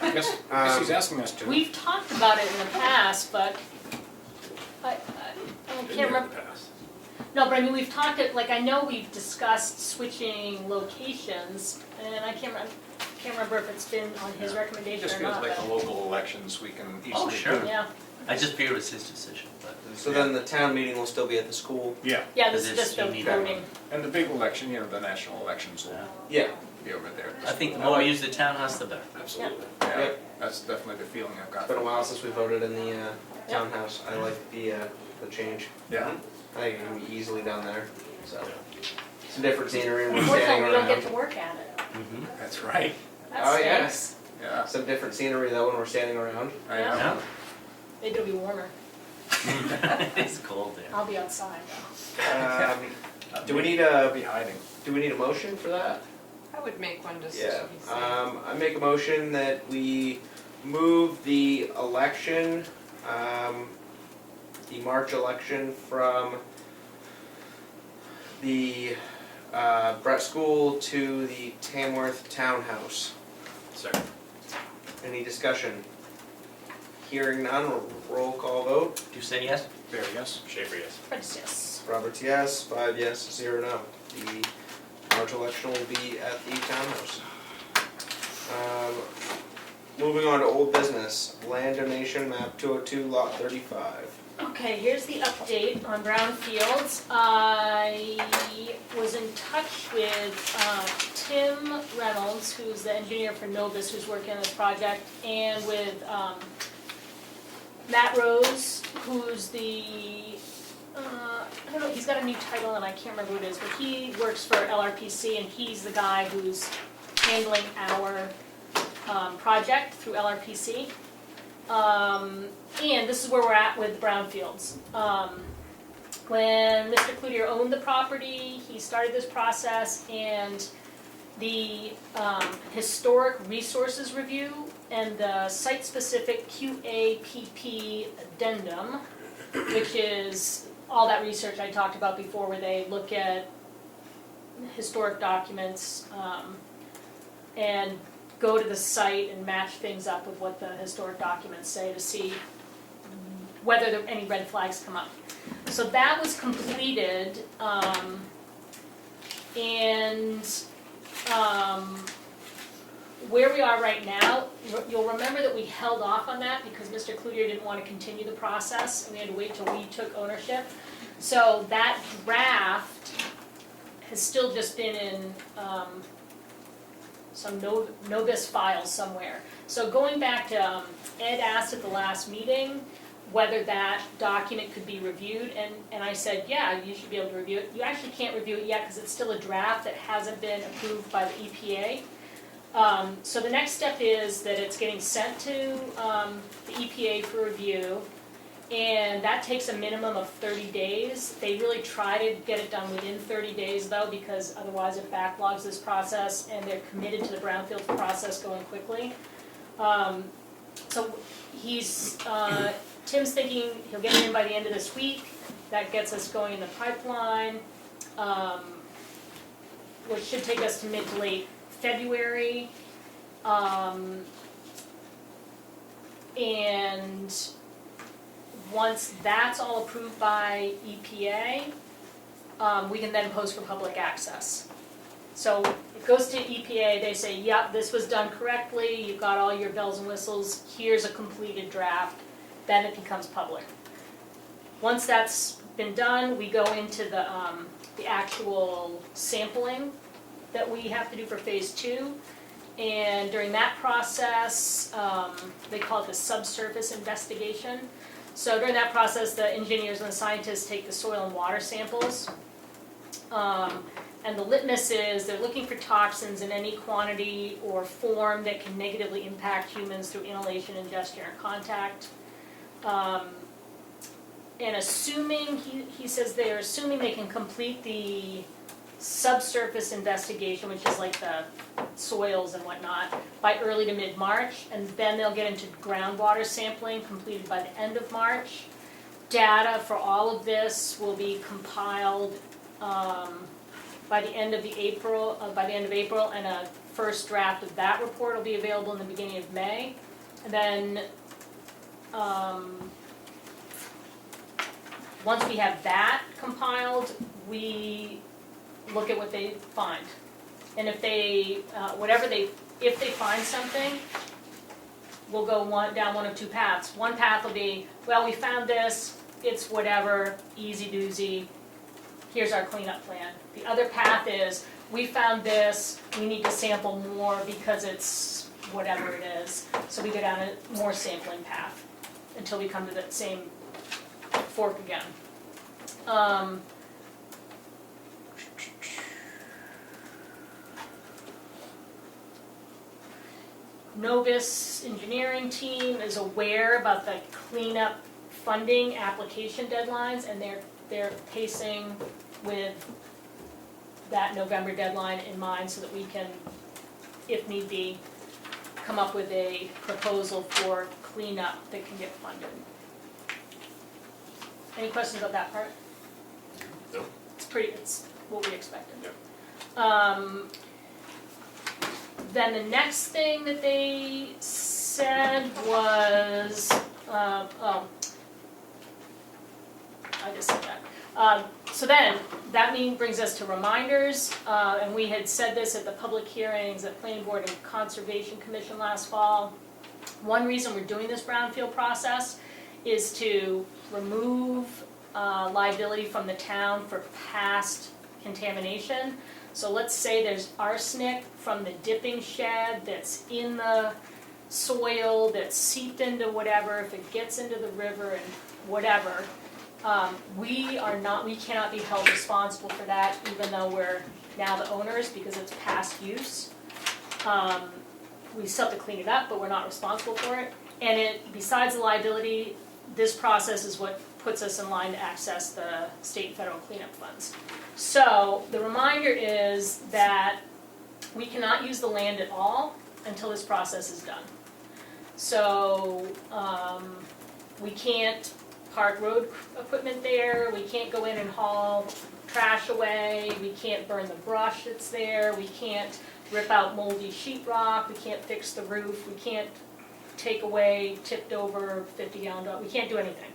J: I guess he's asking us to.
A: We've talked about it in the past, but I can't remember. No, but I mean, we've talked, like, I know we've discussed switching locations, and I can't remember if it's been on his
J: It
A: recommendation
J: just
A: or
J: feels
A: not,
J: like the
A: but,
J: local elections, we can easily.
D: Oh, sure.
J: do.
A: yeah.
D: I just figured it was his decision, but.
E: So then the town meeting will still be at the school?
J: Yeah,
A: Yeah, this is
D: Because
A: just the
D: you need-
A: voting.
J: and the big election, the national elections will
E: Yeah.
J: be over there.
D: I think the more we use the townhouse, the better.
J: Absolutely.
E: Yep.
J: Yeah, that's definitely the feeling I've got.
E: It's been a while since we voted in the townhouse. I like the change.
J: Yeah.
E: I think it can be easily done there, so. Some different scenery, we're
A: Unfortunately,
E: standing
A: we don't get
E: around.
A: to work at it.
D: Mm-hmm.
J: That's right.
A: That
E: Oh, yeah.
A: stinks.
J: Yeah.
E: Some different scenery though when we're standing around.
J: I
A: Yeah.
J: know.
A: Maybe it'll be warmer.
D: It's cold there.
A: I'll be outside though.
E: Do we need
J: I'll
E: a,
J: be hiding.
E: do we need a motion for that?
B: I would make one just
E: Yeah,
B: to be safe.
E: I make a motion that we move the election, the March election from the Brett School to the Tamworth Townhouse.
H: Second.
E: Any discussion? Hearing none, roll call vote.
D: Do you say yes?
J: There, yes.
H: Schaefer, yes.
A: Prince, yes.
E: Roberts, yes. 5 yes, 0 no. The March election will be at the townhouse. Moving on to old business, land donation map 202 lot 35.
A: Okay, here's the update on brownfields. I was in touch with Tim Reynolds, who's the engineer for Novus, who's working on this project, and with Matt Rose, who's the, I don't know, he's got a new title and I can't remember what it is, but he works for LRPC and he's the guy who's handling our project through LRPC. And this is where we're at with brownfields. When Mr. Cloutier owned the property, he started this process, and the historic resources review and the site-specific QAPP addendum, which is all that research I talked about before, where they look at historic documents and go to the site and match things up with what the historic documents say to see whether there any red flags come up. So that was completed, and where we are right now, you'll remember that we held off on that because Mr. Cloutier didn't want to continue the process, and we had to wait till we took ownership. So that draft has still just been in some Novus files somewhere. So going back to, Ed asked at the last meeting whether that document could be reviewed, and I said, yeah, you should be able to review it. You actually can't review it yet because it's still a draft that hasn't been approved by the EPA. So the next step is that it's getting sent to the EPA for review, and that takes a minimum of 30 days. They really try to get it done within 30 days though, because otherwise it backlogs this process, and they're committed to the brownfield process going quickly. So he's, Tim's thinking he'll get it in by the end of this week. That gets us going in the pipeline, which should take us to mid to late February. And once that's all approved by EPA, we can then post for public access. So it goes to EPA, they say, yep, this was done correctly, you've got all your bells and whistles, here's a completed draft, then it becomes public. Once that's been done, we go into the actual sampling that we have to do for phase 2. And during that process, they call it the subsurface investigation. So during that process, the engineers and the scientists take the soil and water samples. And the litmus is they're looking for toxins in any quantity or form that can negatively impact humans through inhalation, ingestion, or contact. And assuming, he says they're assuming they can complete the subsurface investigation, which is like the soils and whatnot, by early to mid-March, and then they'll get into groundwater sampling completed by the end of March. Data for all of this will be compiled by the end of April, and a first draft of that report will be available in the beginning of May. And then once we have that compiled, we look at what they find. And if they, if they find something, we'll go down one of two paths. One path will be, well, we found this, it's whatever, easy doozy, here's our cleanup plan. The other path is, we found this, we need to sample more because it's whatever it is. So we go down a more sampling path until we come to that same fork again. Novus engineering team is aware about the cleanup funding application deadlines, and they're pacing with that November deadline in mind so that we can, if need be, come up with a proposal for cleanup that can get funded. Any questions about that part?
H: No.
A: It's what we expected.
H: Yep.
A: Then the next thing that they said was, I just said that. So then, that brings us to reminders, and we had said this at the public hearings at Planning Board and Conservation Commission last fall. One reason we're doing this brownfield process is to remove liability from the town for past contamination. So let's say there's arsenic from the dipping shed that's in the soil, that's seeped into whatever, if it gets into the river and whatever, we cannot be held responsible for that, even though we're now the owners, because it's past use. We still have to clean it up, but we're not responsible for it. And besides the liability, this process is what puts us in line to access the state and federal cleanup funds. So the reminder is that we cannot use the land at all until this process is done. So we can't park road equipment there, we can't go in and haul trash away, we can't burn the brush that's there, we can't rip out moldy sheetrock, we can't fix the roof, we can't take away tipped over 50-gallon drum, we can't do anything.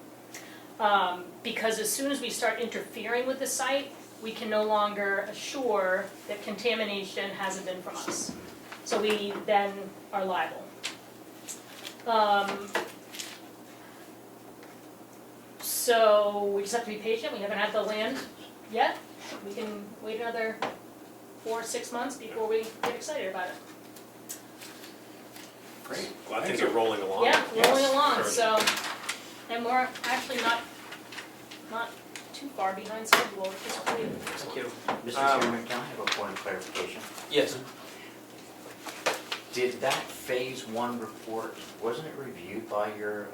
A: Because as soon as we start interfering with the site, we can no longer assure that contamination hasn't been from us. So we then are liable. So we just have to be patient, we haven't had the land yet. We can wait another 4 or 6 months before we get excited about it.
J: Great.
H: Glad things are rolling along.
A: Yeah, rolling
J: Yes.
A: along,
H: Encouraging.
A: so, and we're actually not too far behind schedule, which is great.
F: Thank you. Mr. Chairman, can I have a point of clarification?
E: Yes.
F: Did that phase 1 report, wasn't it reviewed by your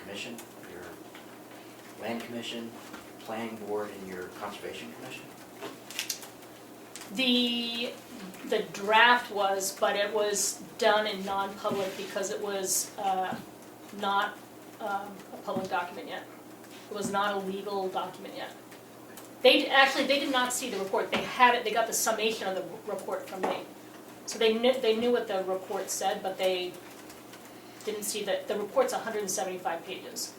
F: commission, your land commission, planning board, and your conservation commission?
A: The draft was, but it was done in non-public because it was not a public document yet. It was not a legal document yet. They did not see the report. They had it. They got the summation of the report from me. So they knew what the report said, but they didn't see that the report's 175 pages.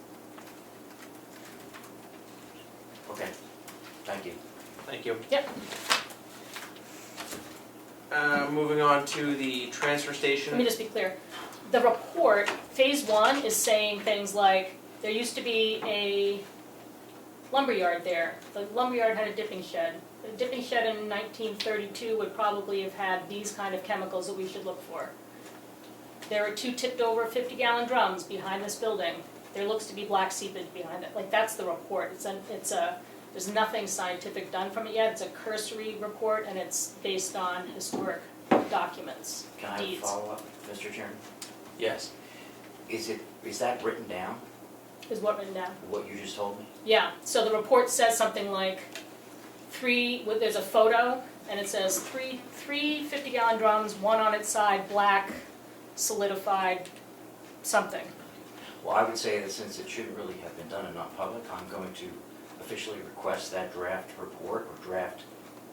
F: Okay, thank you.
E: Thank you.
A: Yep.
E: Moving on to the transfer station.
A: Let me just be clear. The report, phase one is saying things like, there used to be a lumberyard there. The lumberyard had a dipping shed. The dipping shed in 1932 would probably have had these kind of chemicals that we should look for. There are 2 tipped over 50-gallon drums behind this building. There looks to be black seepage behind it. Like, that's the report. There's nothing scientific done from it yet. It's a cursory report, and it's based on historic documents,
F: Can I have a
A: deeds.
F: follow-up, Mr. Chairman?
D: Yes.
F: Is that written down,
A: Is what written down?
F: what you just told me?
A: Yeah, so the report says something like there's a photo, and it says three 50-gallon drums, one on its side, black, solidified, something.
F: Well, I would say that since it shouldn't really have been done and not public, I'm going to officially request that draft report or draft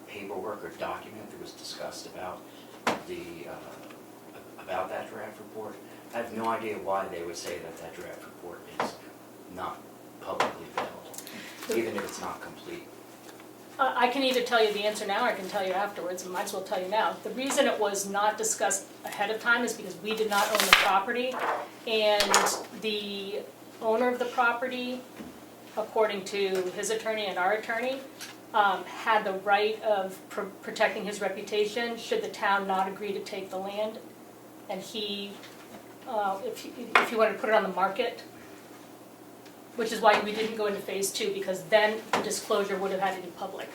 F: paperwork or document that was discussed about about that draft report. I have no idea why they would say that that draft report is not publicly available, even if it's not complete.
A: I can either tell you the answer now or I can tell you afterwards, and might as well tell you now. The reason it was not discussed ahead of time is because we did not own the property, and the owner of the property, according to his attorney and our attorney, had the right of protecting his reputation should the town not agree to take the land. And he, if he wanted to put it on the market, which is why we didn't go into phase 2, because then the disclosure would have had to be public.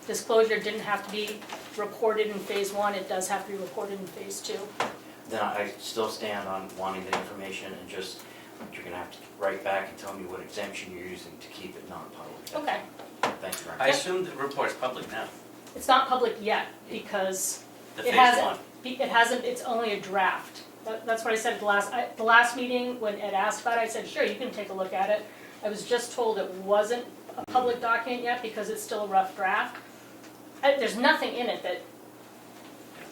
A: Disclosure didn't have to be reported in phase 1, it does have to be reported in phase 2.
F: Then I still stand on wanting the information and just, you're gonna have to write back and tell me what exemption you're using to keep it non-public.
A: Okay,
F: Thank you very
D: I
F: much.
D: assume the report's public now,
A: it's not public yet, because
D: the
A: it
D: phase
A: hasn't,
D: one.
A: it hasn't, it's only a draft. That's what I said at the last meeting, when Ed asked about it, I said, sure, you can take a look at it. I was just told it wasn't a public document yet because it's still a rough draft. There's nothing in it that,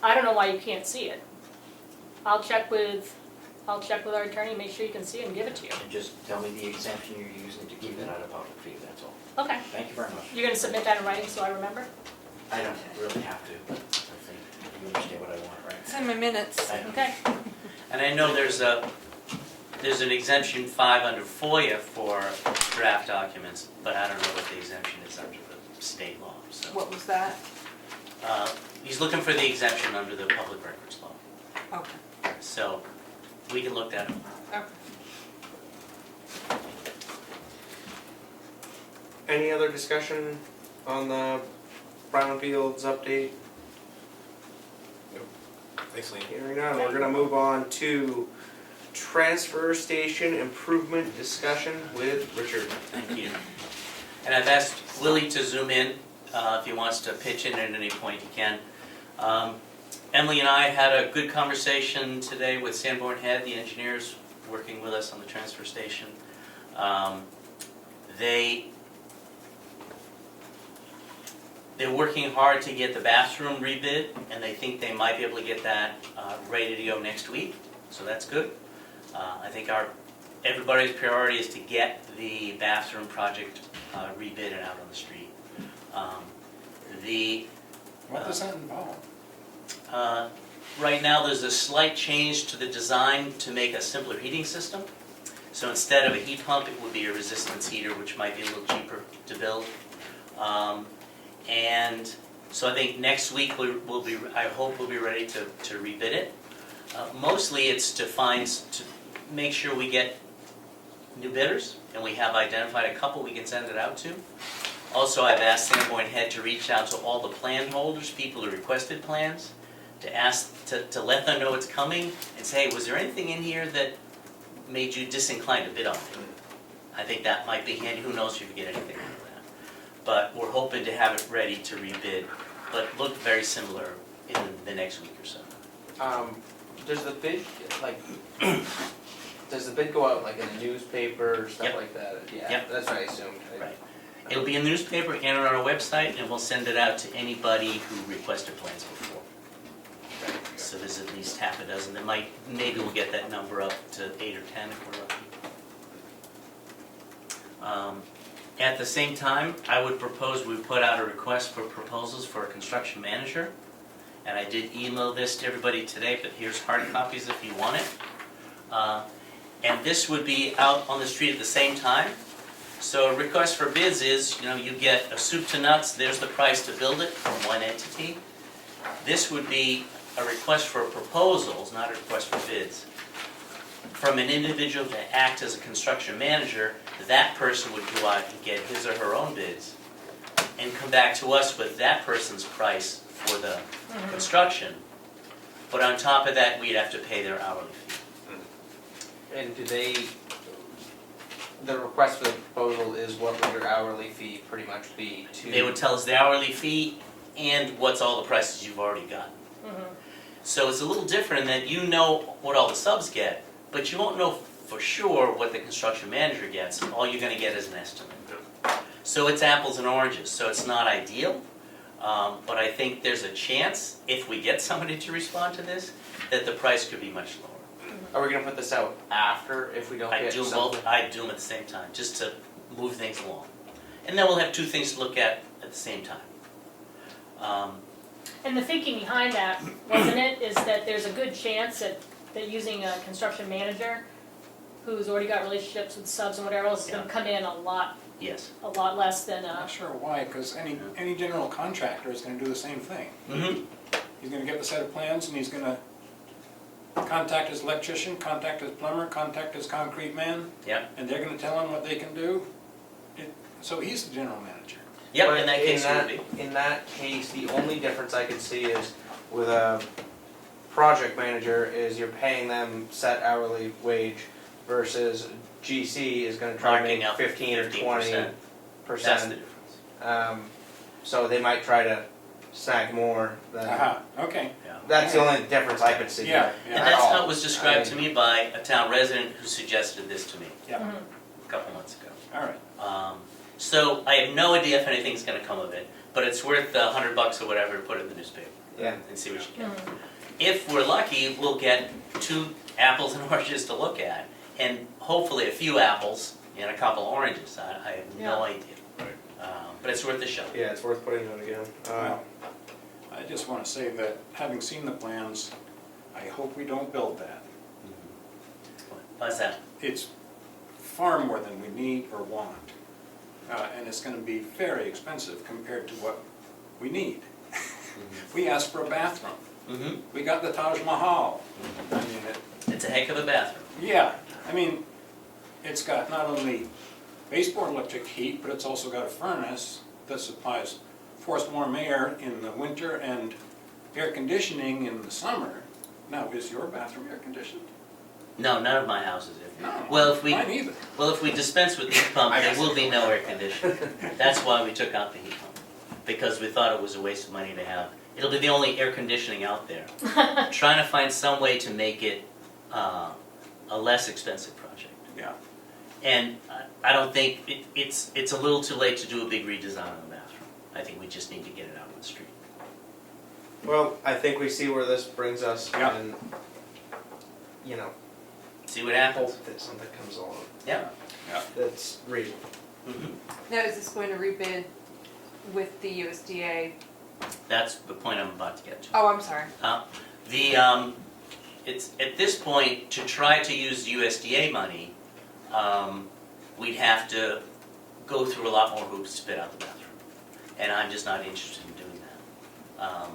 A: I don't know why you can't see it. I'll check with our attorney, make sure you can see it and give it to you.
F: And just tell me the exemption you're using to keep it out of public view, that's all.
A: Okay,
F: Thank you very much.
A: you're gonna submit that in writing so I remember?
F: I don't really have to, but I think you understand what I want, right?
B: It's in my minutes.
F: I know.
A: Okay,
D: And I know there's an exemption 5 under FOIA for draft documents, but I don't know what the exemption is under the state law, so.
B: What was that?
D: He's looking for the exemption under the public records law,
B: Okay.
D: so we can look that up.
B: Okay.
E: Any other discussion on the brownfields update?
H: Thanks, Lean.
E: Hearing none, we're gonna move on to transfer station improvement discussion with Richard.
D: Thank you. And I've asked Willie to zoom in, if he wants to pitch in at any point he can. Emily and I had a good conversation today with Sanborn Head, the engineers working with us on the transfer station. They're working hard to get the bathroom rebid, and they think they might be able to get that ready to go next week, so that's good. I think everybody's priority is to get the bathroom project rebid and out on the street.
J: What does that involve?
D: Right now, there's a slight change to the design to make a simpler heating system. So instead of a heat pump, it would be a resistance heater, which might be a little cheaper to build. And so I think next week I hope we'll be ready to rebid it. Mostly it's to make sure we get new bidders, and we have identified a couple we can send it out to. Also, I've asked Sanborn Head to reach out to all the plan holders, people who requested plans, to let them know it's coming, and say, hey, was there anything in here that made you disinclined to bid on it? I think that might be handy. Who knows if you get anything out of that. But we're hoping to have it ready to rebid, but look very similar in the next week or so.
E: Does the bid, does the bid go out like in a newspaper or stuff
D: Yep.
E: like that? Yeah,
D: Yep.
E: that's what I assumed.
D: Right. It'll be in the newspaper and on our website, and we'll send it out to anybody who requested plans before. So there's at least half a dozen. Maybe we'll get that number up to 8 or 10 if we're lucky. At the same time, I would propose we put out a request for proposals for a construction manager. And I did email this to everybody today, but here's hard copies if you want it. And this would be out on the street at the same time. So a request for bids is, you get a soup to nuts, there's the price to build it from one entity. This would be a request for proposals, not a request for bids, from an individual to act as a construction manager. That person would go out and get his or her own bids and come back to us with that person's price for the construction. But on top of that, we'd have to pay their hourly fee.
E: And the request for the proposal is what would your hourly fee pretty much be to?
D: They would tell us the hourly fee and what's all the prices you've already gotten. So it's a little different in that you know what all the subs get, but you won't know for sure what the construction manager gets. All you're going to get is an estimate. So it's apples and oranges, so it's not ideal, but I think there's a chance, if we get somebody to respond to this, that the price could be much lower.
E: Are we gonna put this out after if we don't
D: I
E: get
D: do
E: something?
D: both, I do them at the same time, just to move things along. And then we'll have two things to look at the same time.
A: And the thinking behind that, wasn't it, is that there's a good chance that using a construction manager who's already got relationships with subs and whatever else is gonna come in a lot
D: Yes.
A: less than
J: I'm not sure why, because any general contractor is gonna do the same thing.
D: Mm-hmm.
J: He's gonna get the set of plans and he's gonna contact his electrician, contact his plumber, contact his concrete man.
D: Yep.
J: And they're gonna tell him what they can do. So he's the general manager.
D: Yep,
E: But
D: in that case it would be.
E: In that case, the only difference I could see is with a project manager is you're paying them set hourly wage versus GC is gonna try to
D: Marking
E: make
D: up
E: 15 or 20%.
D: 15%. That's the difference.
E: So they might try to snag more than,
J: Okay.
D: Yeah.
E: that's the only difference I could see
J: Yeah,
E: here.
J: yeah.
D: And
E: at
D: that's
E: all.
D: how it was described to me by a town resident who suggested this to me
J: Yeah,
D: a couple months ago.
J: all right.
D: So I have no idea if anything's gonna come of it, but it's worth $100 or whatever to put it in the newspaper.
E: Yeah.
D: And see what you get. If we're lucky, we'll get 2 apples and oranges to look at, and hopefully a few apples and a couple oranges. I have no idea. But it's worth a shot.
E: Yeah, it's worth putting on again.
J: Well, I just want to say that, having seen the plans, I hope we don't build that.
D: Why's that?
J: It's far more than we need or want. And it's going to be very expensive compared to what we need. We asked for a bathroom.
D: Mm-hmm.
J: We got the Taj Mahal. I mean,
D: It's a heck of a bathroom.
J: yeah, I mean, it's got not only baseboard electric heat, but it's also got a furnace that supplies forced warm air in the winter and air conditioning in the summer. Now, is your bathroom air conditioned?
D: No, none of my houses are.
J: No,
D: Well, if we
J: mine either.
D: Well, if we dispense with the heat pump, there will be no air conditioning. That's why we took out the heat pump, because we thought it was a waste of money to have. It'll be the only air conditioning out there. Trying to find some way to make it a less expensive project.
J: Yeah.
D: And I don't think, it's a little too late to do a big redesign on the bathroom. I think we just need to get it out on the street.
E: Well, I think we see where this brings us
J: Yeah.
E: and, you know,
D: See what happens.
E: hope that something comes along
D: Yeah.
E: that's reasonable.
D: Mhm.
B: Now, is this going to rebid with the USDA?
D: That's the point I'm about to get to.
B: Oh, I'm sorry.
D: It's, at this point, to try to use USDA money, we'd have to go through a lot more hoops to fit out the bathroom. And I'm just not interested in doing that.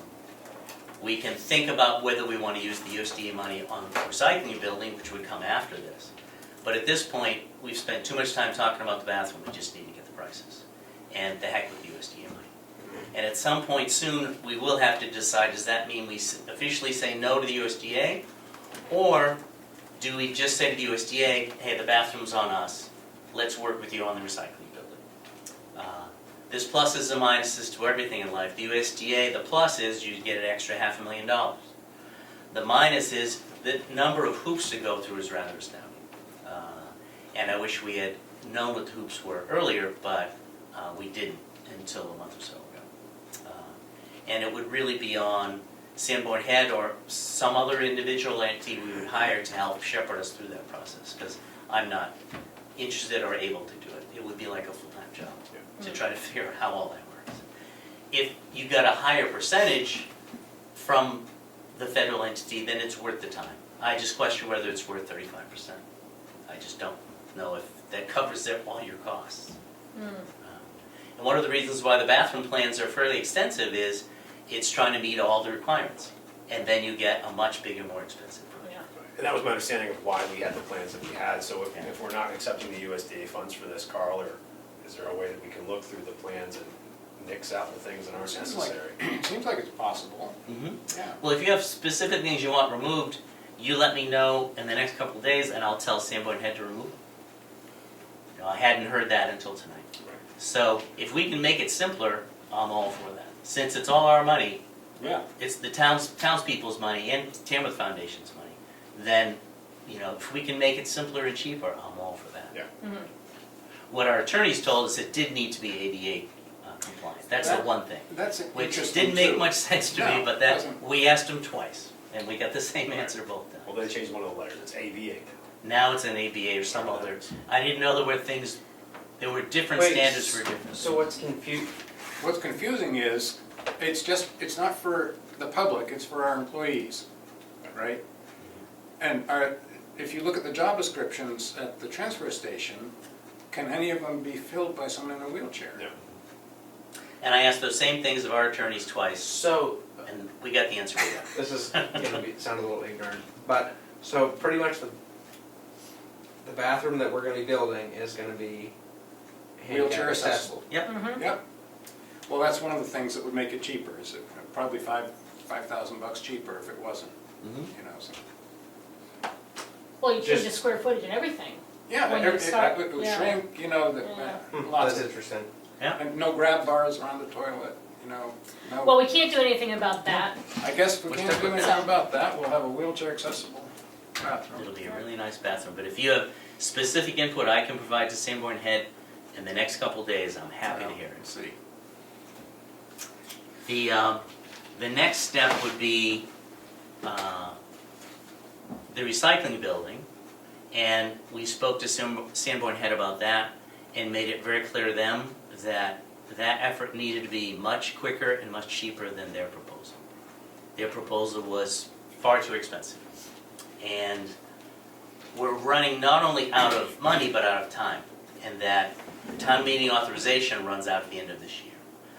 D: We can think about whether we want to use the USDA money on the recycling building, which would come after this. But at this point, we've spent too much time talking about the bathroom, we just need to get the prices. And the heck with the USDA money. And at some point soon, we will have to decide, does that mean we officially say no to the USDA? Or do we just say to the USDA, hey, the bathroom's on us, let's work with you on the recycling building? There's pluses and minuses to everything in life. The USDA, the plus is you get an extra $500,000. The minus is the number of hoops to go through is rather astounding. And I wish we had known what the hoops were earlier, but we didn't until a month or so ago. And it would really be on Sanborn Head or some other individual entity we would hire to help shepherd us through that process, because I'm not interested or able to do it. It would be like a full-time full-time job to try to figure out how all that works. If you got a higher percentage from the federal entity, then it's worth the time. I just question whether it's worth 35%. I just don't know if that covers all your costs. And one of the reasons why the bathroom plans are fairly extensive is it's trying to meet all the requirements. And then you get a much bigger, more expensive project.
H: And that was my understanding of why we had the plans that we had, so if we're not accepting the USDA funds for this, Carl, or is there a way that we can look through the plans and nix out the things that aren't necessary?
J: It seems like it's possible, yeah.
D: Well, if you have specific things you want removed, you let me know in the next couple of days and I'll tell Sanborn Head to remove them. You know, I hadn't heard that until tonight. So if we can make it simpler, I'm all for that. Since it's all our money,
J: Yeah.
D: it's the townspeople's money and Tamworth Foundation's money, then, you know, if we can make it simpler and cheaper, I'm all for that.
H: Yeah.
D: What our attorneys told us, it did need to be ADA compliant. That's the one thing.
J: That's
D: Which
J: interesting
D: didn't make
J: too.
D: much sense to me,
J: No,
D: but
J: it
D: that,
J: doesn't.
D: we asked them twice, and we got the same answer both times.
H: Well, they changed one of the letters, it's AVA now.
D: Now it's an ABA or some other, I didn't know there were different
E: Wait,
D: standards for different.
E: So what's confused?
J: What's confusing is, it's not for the public, it's for our employees, right? And if you look at the job descriptions at the transfer station, can any of them be filled by someone in a wheelchair?
H: No.
D: And I asked those same things of our attorneys twice,
E: So,
D: and we got the answer we got.
E: this is gonna sound a little ignorant, but, so pretty much the bathroom that we're gonna be building is gonna be
J: Wheelchair
E: handicap
J: accessible.
E: accessible.
J: Yep. Well, that's one of the things that would make it cheaper, is it probably $5,000 cheaper if it wasn't,
D: Mhm.
J: you know, so.
A: Well, you change
E: Just-
A: the square footage and everything.
J: Yeah,
A: When you
J: it
A: start-
J: would
A: yeah.
J: shrink, you know,
A: Yeah.
J: lots
E: That's
J: of,
E: interesting.
J: and no grab bars around the toilet, you know, no.
A: Well, we can't do anything about that.
J: I guess if we
E: What's
J: can't do
E: different?
J: anything about that, we'll have a wheelchair accessible bathroom.
D: It'll be a really nice bathroom, but if you have specific input I can provide to Sanborn Head in the next couple of days, I'm happy to hear it.
J: See.
D: The next step would be the recycling building, and we spoke to Sanborn Head about that and made it very clear to them that that effort needed to be much quicker and much cheaper than their proposal. Their proposal was far too expensive. And we're running not only out of money, but out of time, and that town meeting authorization runs out at the end of this year.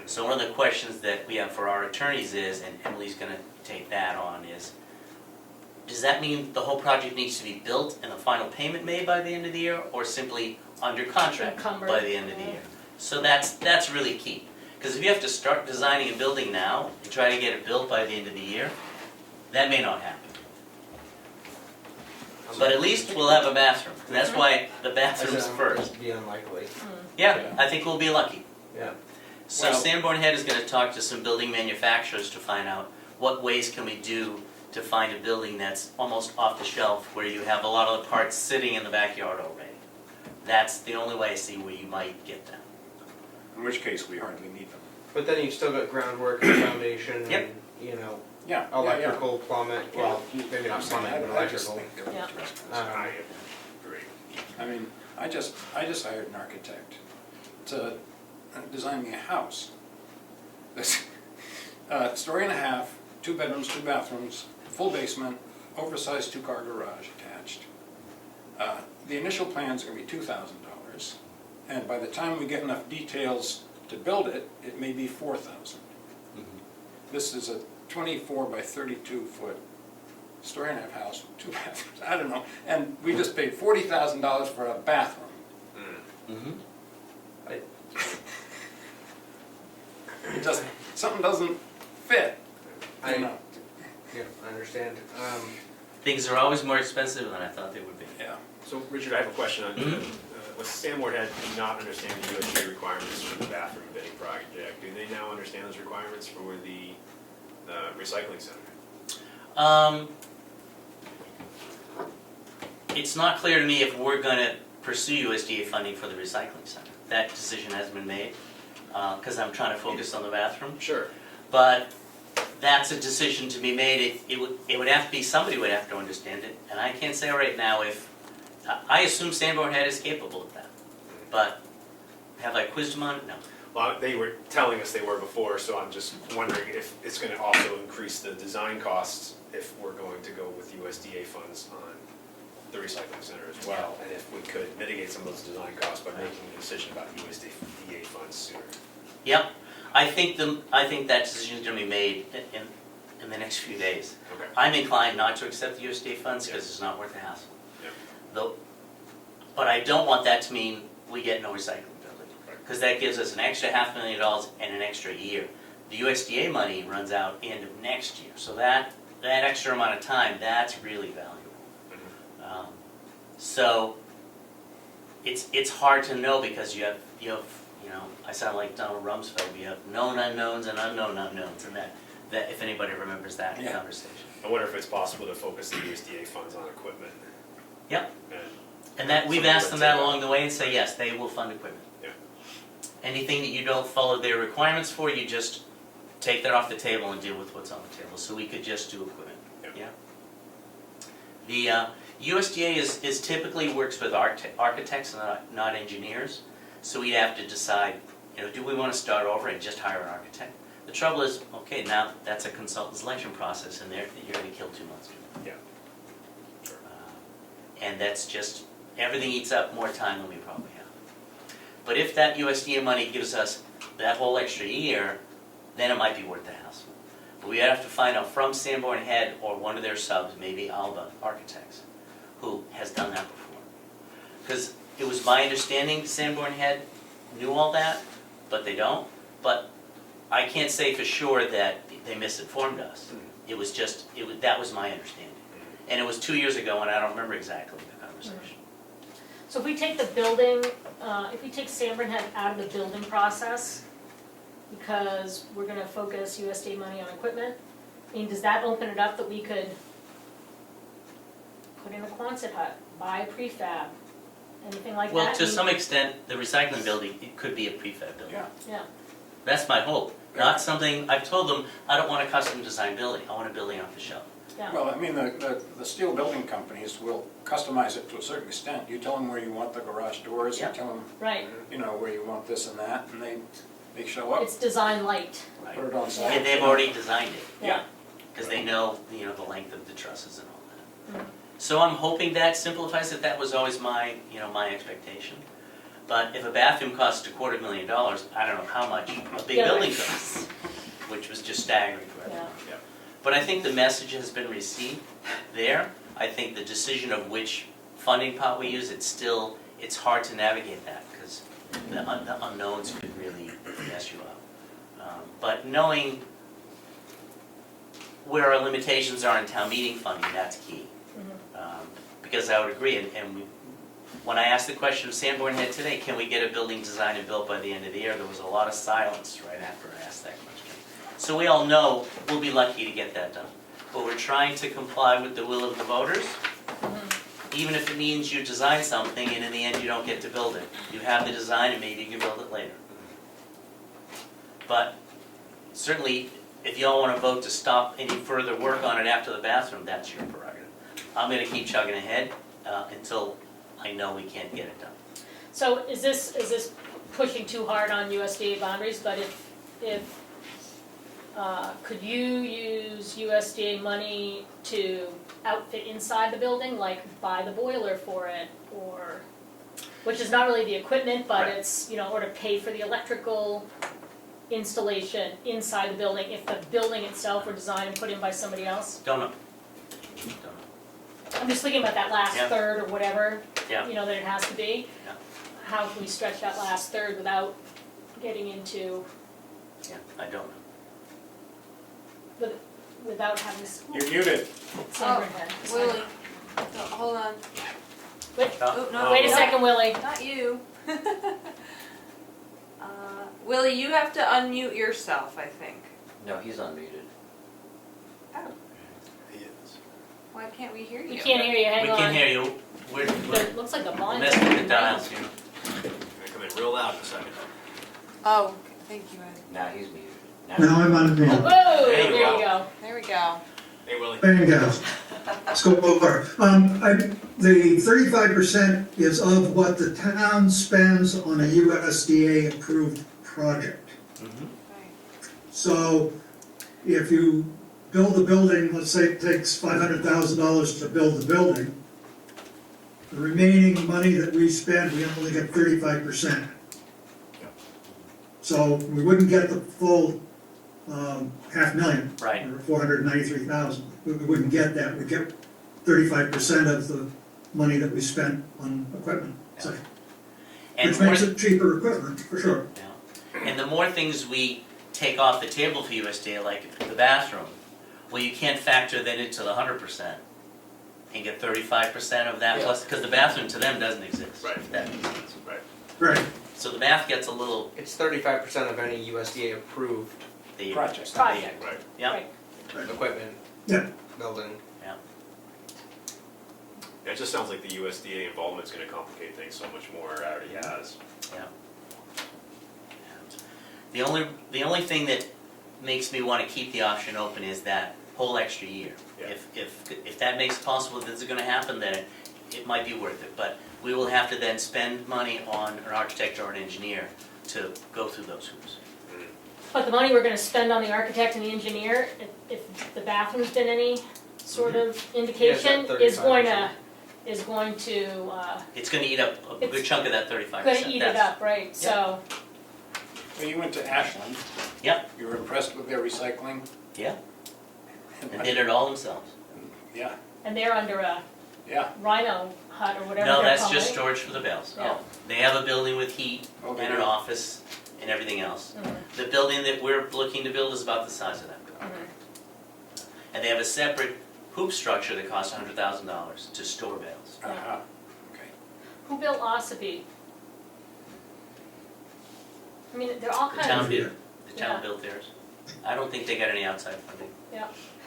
D: So one of the questions that we have for our attorneys is, and Emily's gonna take that on, is, does that mean the whole project needs to be built and the final payment made by the end of the year, or simply under contract
A: Encumbered.
D: by the end of the year? So that's really key, because if you have to start designing a building now and try to get it built by the end of the year, that may not happen. But at least we'll have a bathroom, and that's why the bathroom's first.
E: Be unlikely,
D: Yeah, I think we'll be lucky.
E: yeah.
D: So
J: Well-
D: Sanborn Head is gonna talk to some building manufacturers to find out what ways can we do to find a building that's almost off the shelf, where you have a lot of the parts sitting in the backyard already. That's the only way I see where you might get them.
J: In which case, we hardly need them.
E: But then you've still got groundwork and foundation
D: Yep.
E: and, you know,
J: Yeah, yeah, yeah.
E: electrical, plumbing, well, maybe not plumbing, but
J: I just
E: electrical.
J: think they're
A: Yeah.
J: too expensive.
H: I agree.
J: I mean, I just hired an architect to design me a house. This, story and a half, 2 bedrooms, 2 bathrooms, full basement, oversized 2-car garage attached. The initial plans are gonna be $2,000, and by the time we get enough details to build it, it may be $4,000. This is a 24 by 32 foot story and a half house with 2 bathrooms, I don't know, and we just paid $40,000 for a bathroom.
D: Mm-hmm.
J: It just, something doesn't fit, you
E: I-
J: know,
E: Yeah, I understand.
D: Things are always more expensive than I thought they would be.
J: yeah.
H: So, Richard, I have a question on,
D: Mhm.
H: with Sanborn Head not understanding the USDA requirements for the bathroom bidding project, do they now understand those requirements for the recycling center?
D: It's not clear to me if we're gonna pursue USDA funding for the recycling center. That decision hasn't been made, because I'm trying to focus on the bathroom.
H: Sure.
D: But that's a decision to be made. It would have to be, somebody would have to understand it, and I can't say right now if, I assume Sanborn Head is capable of that. But Have I quizzed them on it? No.
H: Well, they were telling us they were before, so I'm just wondering if it's gonna also increase the design costs if we're going to go with USDA funds on the recycling center as well, and if we could mitigate some of those design costs by making a decision about USDA funds sooner.
D: Yep, I think that decision's gonna be made in the next few days.
H: Okay.
D: I'm inclined not to accept the USDA funds because it's not worth the hassle.
H: Yep.
D: Though, but I don't want that to mean we get no recycling building,
H: Right.
D: because that gives us an extra $500,000 and an extra year. The USDA money runs out end of next year, so that extra amount of time, that's really valuable. So it's hard to know because you have I sound like Donald Rumsfeld. You have known unknowns and unknown unknowns, and that if anybody remembers that conversation.
H: I wonder if it's possible to focus the USDA funds on equipment.
D: Yep.
H: And
D: And that we've asked them that along the way and say yes, they will fund equipment.
H: Yeah.
D: Anything that you don't follow their requirements for, you just take that off the table and deal with what's on the table. So we could just do equipment.
H: Yeah.
D: The USDA is typically works with architects and not engineers. So we'd have to decide, do we want to start over and just hire an architect? The trouble is, okay, now that's a consultant selection process, and you're going to kill 2 months.
H: Yeah. Sure.
D: And that's just, everything eats up more time than we probably have. But if that USDA money gives us that whole extra year, then it might be worth the hassle. But we have to find out from Sanborn Head or one of their subs, maybe Alba Architects, who has done that before. Because it was my understanding Sanborn Head knew all that, but they don't. But I can't say for sure that they misinformed us. It was just, that was my understanding. And it was 2 years ago, and I don't remember exactly the conversation.
A: So if we take the building, if we take Sanborn Head out of the building process, because we're gonna focus USDA money on equipment, I mean, does that open it up that we could put in a Quonset hut, buy a prefab, anything like that?
D: Well,
A: I
D: to
A: mean,
D: some extent, the recycling building, it could be a prefab building.
J: Yeah.
A: Yeah,
D: That's my hope. Not something, I've told them, I don't want a custom design building, I want a building off the shelf.
A: yeah.
J: Well, I mean, the steel building companies will customize it to a certain extent. You tell them where you want the garage doors, you
A: Yeah.
J: tell them,
A: Right,
J: where you want this and that, and they show up,
A: it's design light,
J: put it on site.
D: And they've already designed it,
A: yeah.
D: because they know, the length of the trusses and all that.
A: Mhm.
D: So I'm hoping that simplifies it, that was always my expectation. But if a bathroom costs $250,000, I don't know how much a big
A: Yeah,
D: building
A: right.
D: costs, which was just staggering for everyone.
A: Yeah.
D: But I think the message has been received there. I think the decision of which funding pot we use, it's hard to navigate that, because the unknowns could really mess you up. But knowing where our limitations are in town meeting funding, that's key. Because I would agree, and when I asked the question of Sanborn Head today, can we get a building designed and built by the end of the year, there was a lot of silence right after I asked that question. So we all know we'll be lucky to get that done. But we're trying to comply with the will of the voters, even if it means you design something and in the end you don't get to build it. You have the design and maybe you can build it later. But certainly, if y'all want to vote to stop any further work on it after the bathroom, that's your prerogative. I'm going to keep chugging ahead until I know we can't get it done.
A: So is this pushing too hard on USDA boundaries, but if could you use USDA money to outfit inside the building, like buy the boiler for it, or, which is not really the equipment, but
D: Right.
A: it's, or to pay for the electrical installation inside the building, if the building itself were designed and put in by somebody else?
D: Don't know.
A: I'm just thinking about that last
D: Yeah.
A: third or whatever,
D: Yeah.
A: that it has to be.
D: Yeah.
A: How can we stretch that last third without getting into,
D: Yeah, I don't know.
A: without having to
J: You're muted.
A: Sanborn Head?
B: Willie, hold on.
A: Wait,
B: Oh, no,
A: wait a
B: no,
A: second, Willie.
B: Not you. Willie, you have to unmute yourself, I think.
F: No, he's unmuted.
B: Oh,
H: He is.
B: why can't we hear you?
A: We can't hear you, hang
D: We
A: on.
D: can hear you. We're
A: It looks like the volume.
D: messing with the dials here.
H: I'm gonna come in real loud in a second.
B: Oh, thank you, Ed.
F: Now he's muted.
M: Now I'm unmuted.
A: Whoa,
D: There
A: there
D: you
A: you
D: go.
A: go.
B: There we go.
H: Hey, Willie.
M: There you go. scope over. The 35% is of what the town spends on a USDA approved project. So if you build a building, let's say it takes $500,000 to build the building, the remaining money that we spend, we only get 35%. So we wouldn't get the full $500,000.
D: Right.
M: Or 493,000. We wouldn't get that. We'd get 35% of the money that we spent on equipment, say.
D: And
M: Which
D: more,
M: makes it cheaper equipment, for sure.
D: and the more things we take off the table for USDA, like the bathroom, well, you can't factor that into the 100% and get 35% of that plus, because the bathroom to them doesn't exist.
H: Right.
D: If that makes sense.
H: Right.
M: Right.
D: So the math gets a little,
E: It's 35% of any USDA approved
D: the.
J: Project.
A: Project.
H: Right.
D: Yep.
A: Right.
E: equipment,
M: Yeah.
E: building.
H: Yeah, it just sounds like the USDA involvement's gonna complicate things so much more, it already has.
D: The only thing that makes me want to keep the option open is that whole extra year.
H: Yeah.
D: If that makes it possible that this is going to happen, then it might be worth it. But we will have to then spend money on an architect or an engineer to go through those hoops.
A: But the money we're gonna spend on the architect and the engineer, if the bathroom's been any sort of indication,
E: that
A: is going
E: 35%.
A: to, is going to,
D: It's going to eat up a good
A: It's
D: chunk of that 35%.
A: gonna eat it up, right? So,
J: Well, you went to Ashland.
D: Yep.
J: You were impressed with their recycling?
D: Yeah, and did it all themselves.
J: Yeah,
A: and they're under a
J: yeah.
A: rhino hut or whatever
D: No,
A: they're
D: that's
A: calling
D: just
A: it.
D: storage for the bales.
A: Yeah.
D: They have a building with heat
J: Oh, they
D: and an
J: do.
D: office and everything else.
A: Mhm.
D: The building that we're looking to build is about the size of that building.
A: Mhm.
D: And they have a separate hoop structure that costs $100,000 to store bales.
J: Uh-huh. Okay.
A: Who built Ossipee? I mean, they're all
D: The
A: kind
D: town
A: of,
D: did, the town
A: Yeah.
D: built theirs. I don't think they got any outside funding.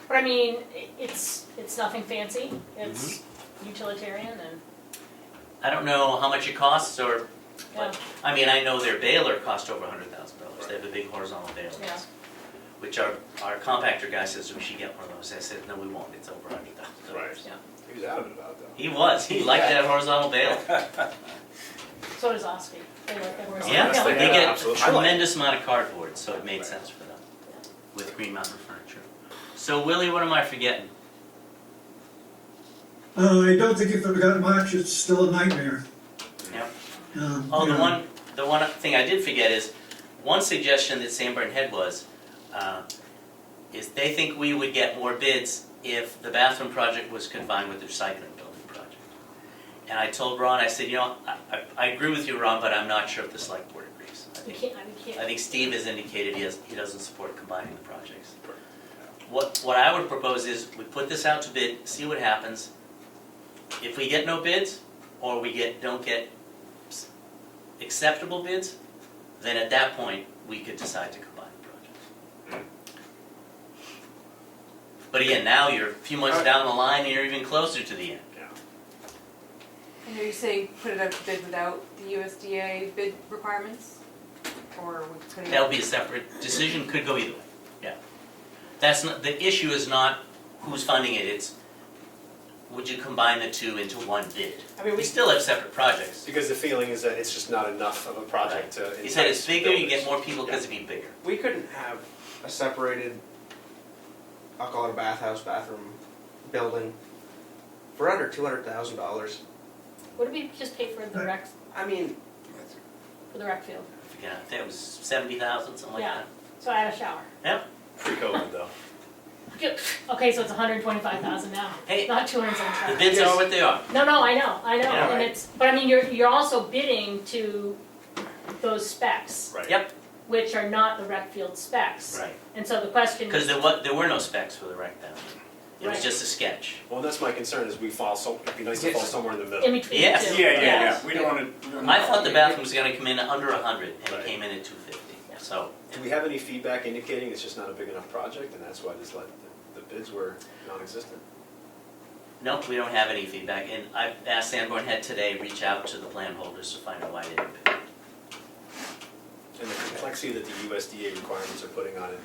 A: but I mean, it's nothing fancy, it's
D: Mm-hmm.
A: utilitarian and,
D: I don't know how much it costs or,
A: yeah,
D: I mean, I know their baler cost over $100,000. They have a big horizontal baler.
A: Yeah.
D: Which our compactor guy says we should get one of those. I said, no, we won't, it's over $100,000.
H: Right.
A: Yeah.
H: He was adamant about that.
D: He liked that horizontal baler.
A: so does Ossipee. They like that horse.
D: Yeah,
H: Yes,
D: they
H: they do,
D: get a
H: absolutely. I like it.
D: tremendous amount of cardboard, so it made
H: Right.
D: sense for them with Green Mountain Furniture. So Willie, what am I forgetting?
M: I don't think you've forgotten much. It's still a nightmare.
D: Yep.
M: You know,
D: The one thing I did forget is, one suggestion that Sanborn had was, is they think we would get more bids if the bathroom project was combined with the recycling building project. And I told Ron, I said, I agree with you, Ron, but I'm not sure if the select board agrees.
A: We can't.
D: I think Steve has indicated he doesn't support combining the projects. What I would propose is, we put this out to bid, see what happens. If we get no bids, or we don't get acceptable bids, then at that point, we could decide to combine the projects. But again, now you're a few months down the line, and you're even closer to the end.
B: And are you saying put it out to bid without the USDA bid requirements? Or we put it?
D: That'll be a separate decision, could go either way, yeah. That's not, the issue is not who's funding it, it's would you combine the two into one bid?
H: I mean,
D: We still have separate projects.
H: Because the feeling is that it's just not enough of a project to entice
D: He said it's bigger, you get
H: builders.
D: more people because it'd be bigger.
E: We couldn't have a separated, I'll call it a bathroom building for under $200,000.
A: What did we just pay for the rec,
E: I mean,
A: for the rec field?
D: I forget, I think it was 70,000, something like
A: Yeah.
D: that.
A: So I had a shower.
H: Pre-COVID though.
A: Okay, so it's 125,000 now.
D: Hey,
A: Not
D: the
A: 275.
D: bids are what they are.
A: No, I know,
D: Yeah,
A: and
D: right.
A: it's, but I mean, you're also bidding to those specs,
H: Right.
D: Yep,
A: which are not the rec field specs.
D: right.
A: And so the question
D: Because
A: is,
D: there were no specs for the rec down. It was
A: Right.
D: just a sketch.
H: Well, and that's my concern is it'd be nice to fall somewhere in the
A: in
H: middle.
A: between the
D: Yes.
A: two.
J: Yeah, we don't want to.
D: I thought the bathroom was gonna come in under 100, and
H: Right.
D: it came in at 250, so.
H: Do we have any feedback indicating it's just not a big enough project and that's why the bids were non-existent?
D: Nope, we don't have any feedback, and I've asked Sanborn Head today, reach out to the plan holders to find out why they didn't pick it.
H: And the complexity that the USDA requirements are putting on it,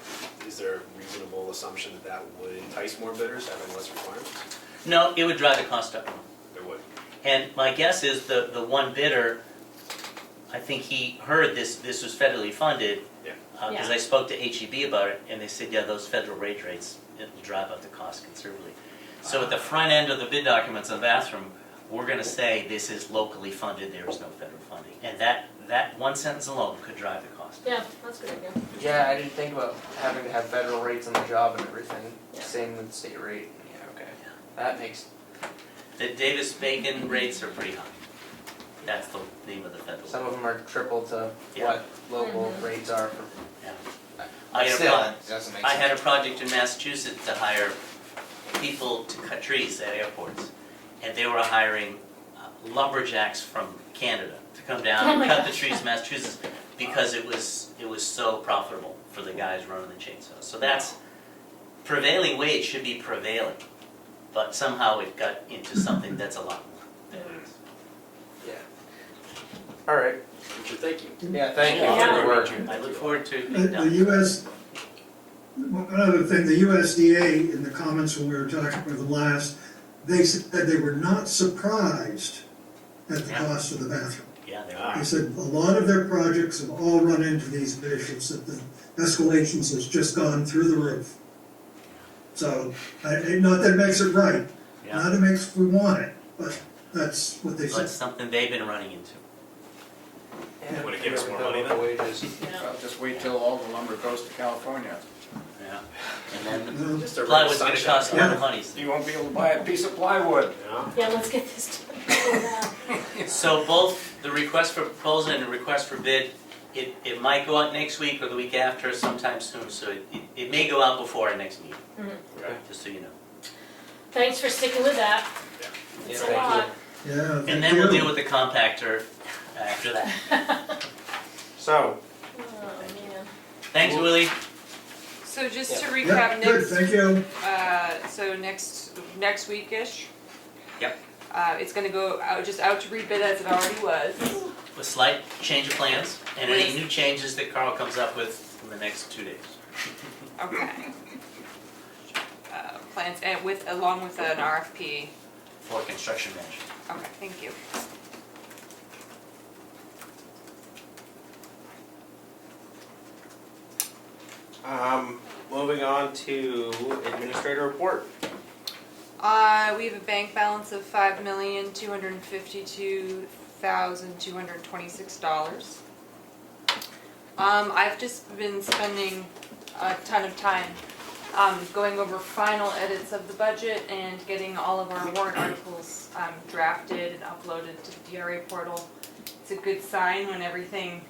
H: is there a reasonable assumption that that would entice more bidders, having less requirements?
D: No, it would drive the cost up more.
H: It would.
D: And my guess is the one bidder, I think he heard this was federally funded.
H: Yeah.
D: Because
A: Yeah.
D: I spoke to HEB about it, and they said, yeah, those federal wage rates, it will drive up the cost considerably. So at the front end of the bid documents on the bathroom, we're gonna say this is locally funded, there is no federal funding. And that one sentence alone could drive the cost.
A: Yeah, that's a good idea.
E: Yeah, I didn't think about having to have federal rates on the job and everything,
A: Yeah.
E: same with state rate, yeah, okay. That makes,
D: The Davis-Bacon rates are pretty high. That's the name of the federal.
E: some of them are triple to
D: Yeah.
E: what local rates are for.
D: Yeah.
E: But
D: I had a
E: still,
D: pro-
E: it doesn't make
D: I
E: sense.
D: had a project in Massachusetts to hire people to cut trees at airports. And they were hiring lumberjacks from Canada to come down
A: Oh
D: and
A: my
D: cut the
A: gosh.
D: trees in Massachusetts because it was so profitable for the guys running the chainsaws. So that's, prevailing wage should be prevailing, but somehow it got into something that's a lot more than it is.
E: Yeah. Alright,
H: Richard, thank you.
E: yeah, thank you
A: Yeah.
E: for your work.
D: I look forward to
M: The
D: being done.
M: US, one other thing, the USDA, in the comments when we were talking with them last, they said they were not surprised at the
D: Yeah.
M: cost of the bathroom.
D: Yeah, they
M: They
D: are.
M: said a lot of their projects have all run into these issues, that the escalations has just gone through the roof. So, not that it makes it right,
D: Yeah.
M: not that it makes we want it, but that's what they
D: So
M: said.
D: it's something they've been running into.
E: Yeah,
H: Wanna give us more
E: local
H: money then?
E: wages.
J: Well, just wait till all the lumber goes to California.
D: Yeah. And then
H: Just a
D: plywood's gonna
H: sunshine.
D: cost a lot of money.
J: You won't be able to buy a piece of plywood.
H: Yeah.
A: Yeah, let's get this done.
D: So both the request for proposal and the request for bid, it might go out next week or the week after, sometime soon, so it may go out before our next meeting,
H: Okay.
D: just so you know.
A: Thanks for sticking with that.
H: Yeah.
A: It's
E: Yeah,
A: a
E: thank
A: lot.
M: Yeah,
D: And then we'll deal with the compactor after that.
E: So,
A: Oh, man.
D: Thanks, Willie.
B: So just to
M: yeah,
B: recap,
M: good,
B: next,
M: thank you.
B: so next week-ish.
D: Yep.
B: It's gonna go out to rebid as it already was.
D: A slight change of plans, and any
B: Yes.
D: new changes that Carl comes up with in the next 2 days.
B: Okay. Plans, and along with an RFP.
D: For construction management.
B: Okay, thank you.
E: moving on to administrator report.
B: We have a bank balance of $5,252,226. I've just been spending a ton of time going over final edits of the budget and getting all of our warrant articles drafted and uploaded to the DRA portal. It's a good sign when everything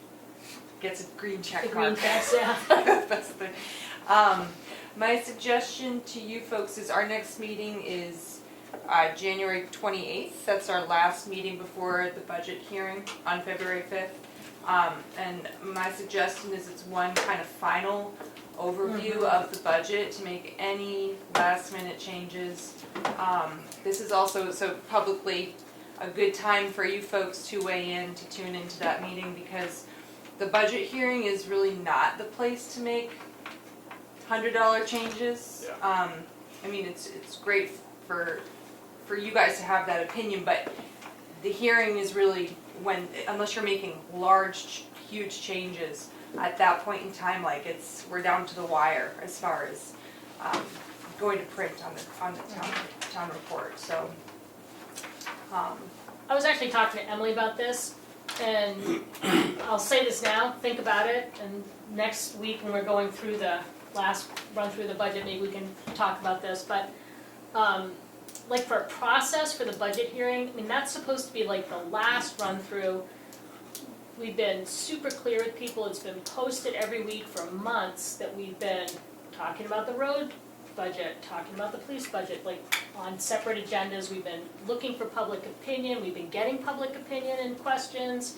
B: gets a green check
A: The
B: mark.
A: green text, yeah.
B: That's the, my suggestion to you folks is our next meeting is January 28th. That's our last meeting before the budget hearing on February 5th. And my suggestion is it's one kind of final overview of the budget to make any last minute changes. This is also, so publicly, a good time for you folks to weigh in, to tune into that meeting, because the budget hearing is really not the place to make $100 changes.
H: Yeah.
B: I mean, it's great for you guys to have that opinion, but the hearing is really when, unless you're making large, huge changes, at that point in time, like we're down to the wire as far as going to print on the town report, so.
A: I was actually talking to Emily about this, and I'll say this now, think about it, and next week when we're going through the last run through the budget, maybe we can talk about this, but like for a process for the budget hearing, I mean, that's supposed to be like the last run through. We've been super clear with people, it's been posted every week for months that we've been talking about the road budget, talking about the police budget, like on separate agendas. We've been looking for public opinion, we've been getting public opinion and questions.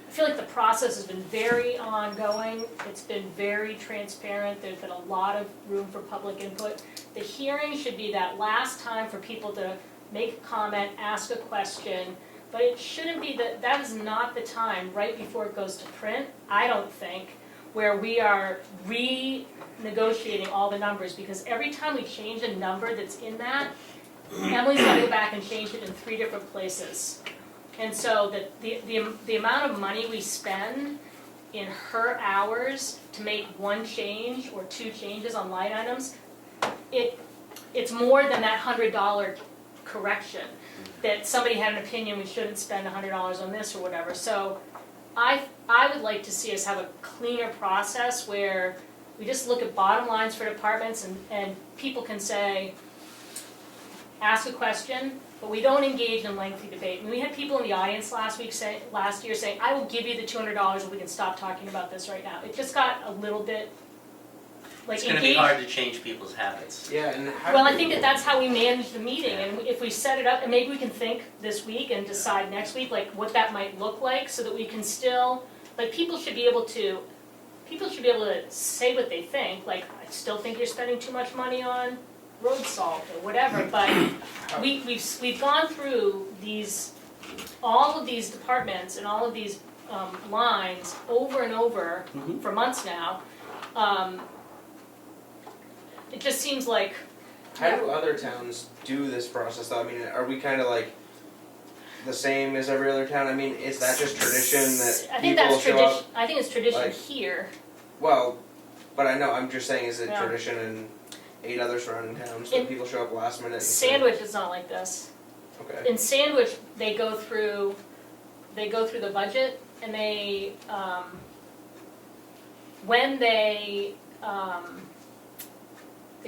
A: I feel like the process has been very ongoing, it's been very transparent, there's been a lot of room for public input. The hearing should be that last time for people to make a comment, ask a question, but it shouldn't be that is not the time, right before it goes to print, I don't think, where we are renegotiating all the numbers, because every time we change a number that's in that, Emily's gotta go back and change it in 3 different places. And so the amount of money we spend in her hours to make 1 change or 2 changes on line items, it's more than that $100 correction, that somebody had an opinion we shouldn't spend $100 on this or whatever. So I would like to see us have a cleaner process where we just look at bottom lines for departments and people can say, ask a question, but we don't engage in lengthy debate. I mean, we had people in the audience last year saying, I will give you the $200 if we can stop talking about this right now. It just got a little bit, like,
D: It's gonna be hard to change people's habits.
E: Yeah, and how
A: well, I think that's how we manage the meeting, and if we set it up, and maybe we can think this week and decide next week, like, what that might look like, so that we can still, like, people should be able to say what they think, like, I still think you're spending too much money on road salt or whatever, but we've gone through all of these departments and all of these lines over and over for months now. It just seems like.
E: How do other towns do this process though? I mean, are we kind of like the same as every other town? I mean, is that just tradition that
A: I think
E: people
A: that's
E: show
A: tradition.
E: up?
A: I think it's tradition
E: like-
A: here.
E: Well, but I know, I'm just saying, is it
A: Yeah.
E: tradition in 8 other surrounding towns that people show up last minute and say,
A: Sandwich is not like this.
E: okay,
A: In Sandwich, they go through the budget, and they when they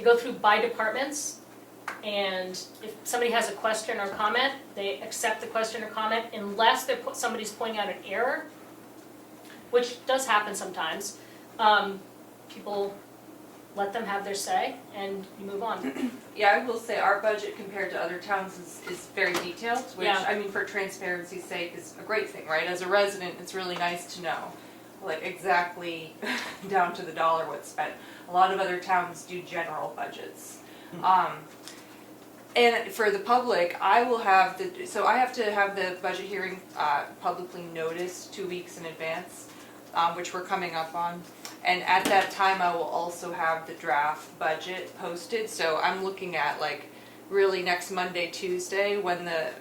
A: go through by departments, and if somebody has a question or comment, they accept the question or comment unless somebody's pointing out an error, which does happen sometimes. People let them have their say, and you move on.
B: Yeah, I will say our budget compared to other towns is very detailed, which,
A: Yeah.
B: I mean, for transparency's sake, is a great thing, right? As a resident, it's really nice to know, like, exactly down to the dollar what's spent. A lot of other towns do general budgets. And for the public, I have to have the budget hearing publicly noticed 2 weeks in advance, which we're coming up on. And at that time, I will also have the draft budget posted. So I'm looking at, like, really next Monday, Tuesday, when the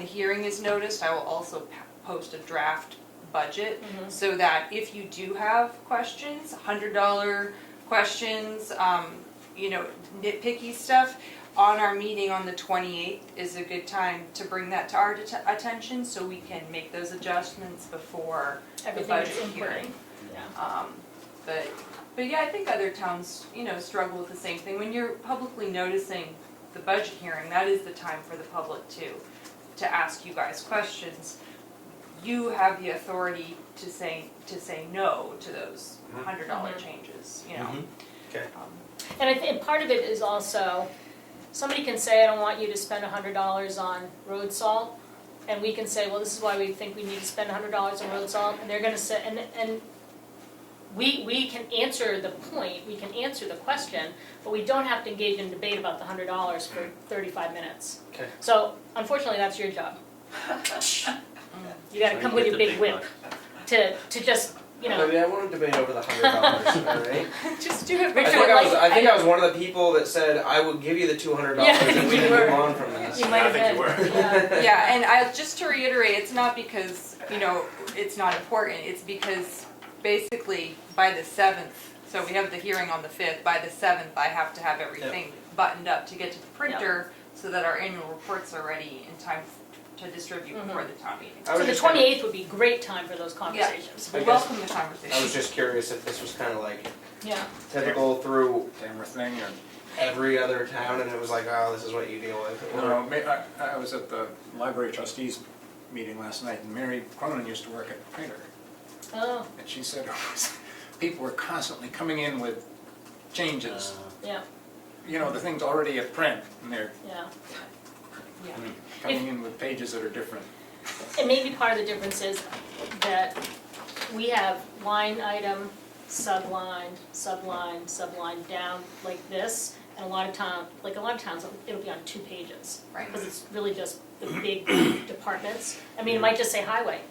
B: hearing is noticed, I will also post a draft budget, so that if you do have questions, $100 questions, nitpicky stuff, on our meeting on the 28th is a good time to bring that to our attention, so we can make those adjustments before the
A: Everything is
B: budget
A: inputting.
B: hearing.
A: Yeah.
B: But yeah, I think other towns, struggle with the same thing. When you're publicly noticing the budget hearing, that is the time for the public to ask you guys questions. You have the authority to say no to those $100 changes,
E: okay.
A: And I think part of it is also, somebody can say, I don't want you to spend $100 on road salt, and we can say, well, this is why we think we need to spend $100 on road salt, and they're gonna say, and we can answer the point, we can answer the question, but we don't have to engage in debate about the $100 for 35 minutes.
E: Okay.
A: So unfortunately, that's your job. You gotta
D: So
A: come
D: you
A: with
D: get
A: your
D: the
A: big whip to just,
E: I mean, I want to debate over the $100, alright?
B: Just do it.
E: I think I was one of the people that said, I will give you the $200
A: Yeah,
E: and we
A: you
E: can
A: were.
E: move on from this.
A: You might
H: I
A: have
H: think you
A: been.
H: were.
A: Yeah.
B: Yeah, and just to reiterate, it's not because, it's not important, it's because basically by the 7th, so we have the hearing on the 5th, by the 7th, I have to have everything buttoned up to get to the printer so that our annual reports are ready in time to distribute before the town meeting.
E: I
A: So
E: was
A: the
E: just kinda-
A: 28th would be a great time for those conversations.
E: I
B: We
E: guess-
B: welcome the conversation.
E: I was just curious if this was kind of like
A: Yeah.
E: typical through
J: Tamworth thing, or,
E: every other town, and it was like, oh, this is what you deal with. Or-
J: I was at the library trustees meeting last night, and Mary Cronin used to work at the printer,
A: Oh,
J: and she said people were constantly coming in with changes.
A: yeah,
J: The thing's already at print, and they're
A: yeah.
J: coming in with pages that are different.
A: And maybe part of the difference is that we have line item, subline, subline, subline down like this, And a lot of towns, it'll be on 2 pages.
B: Right.
A: Because it's really just the big departments. I mean, it might just say highway,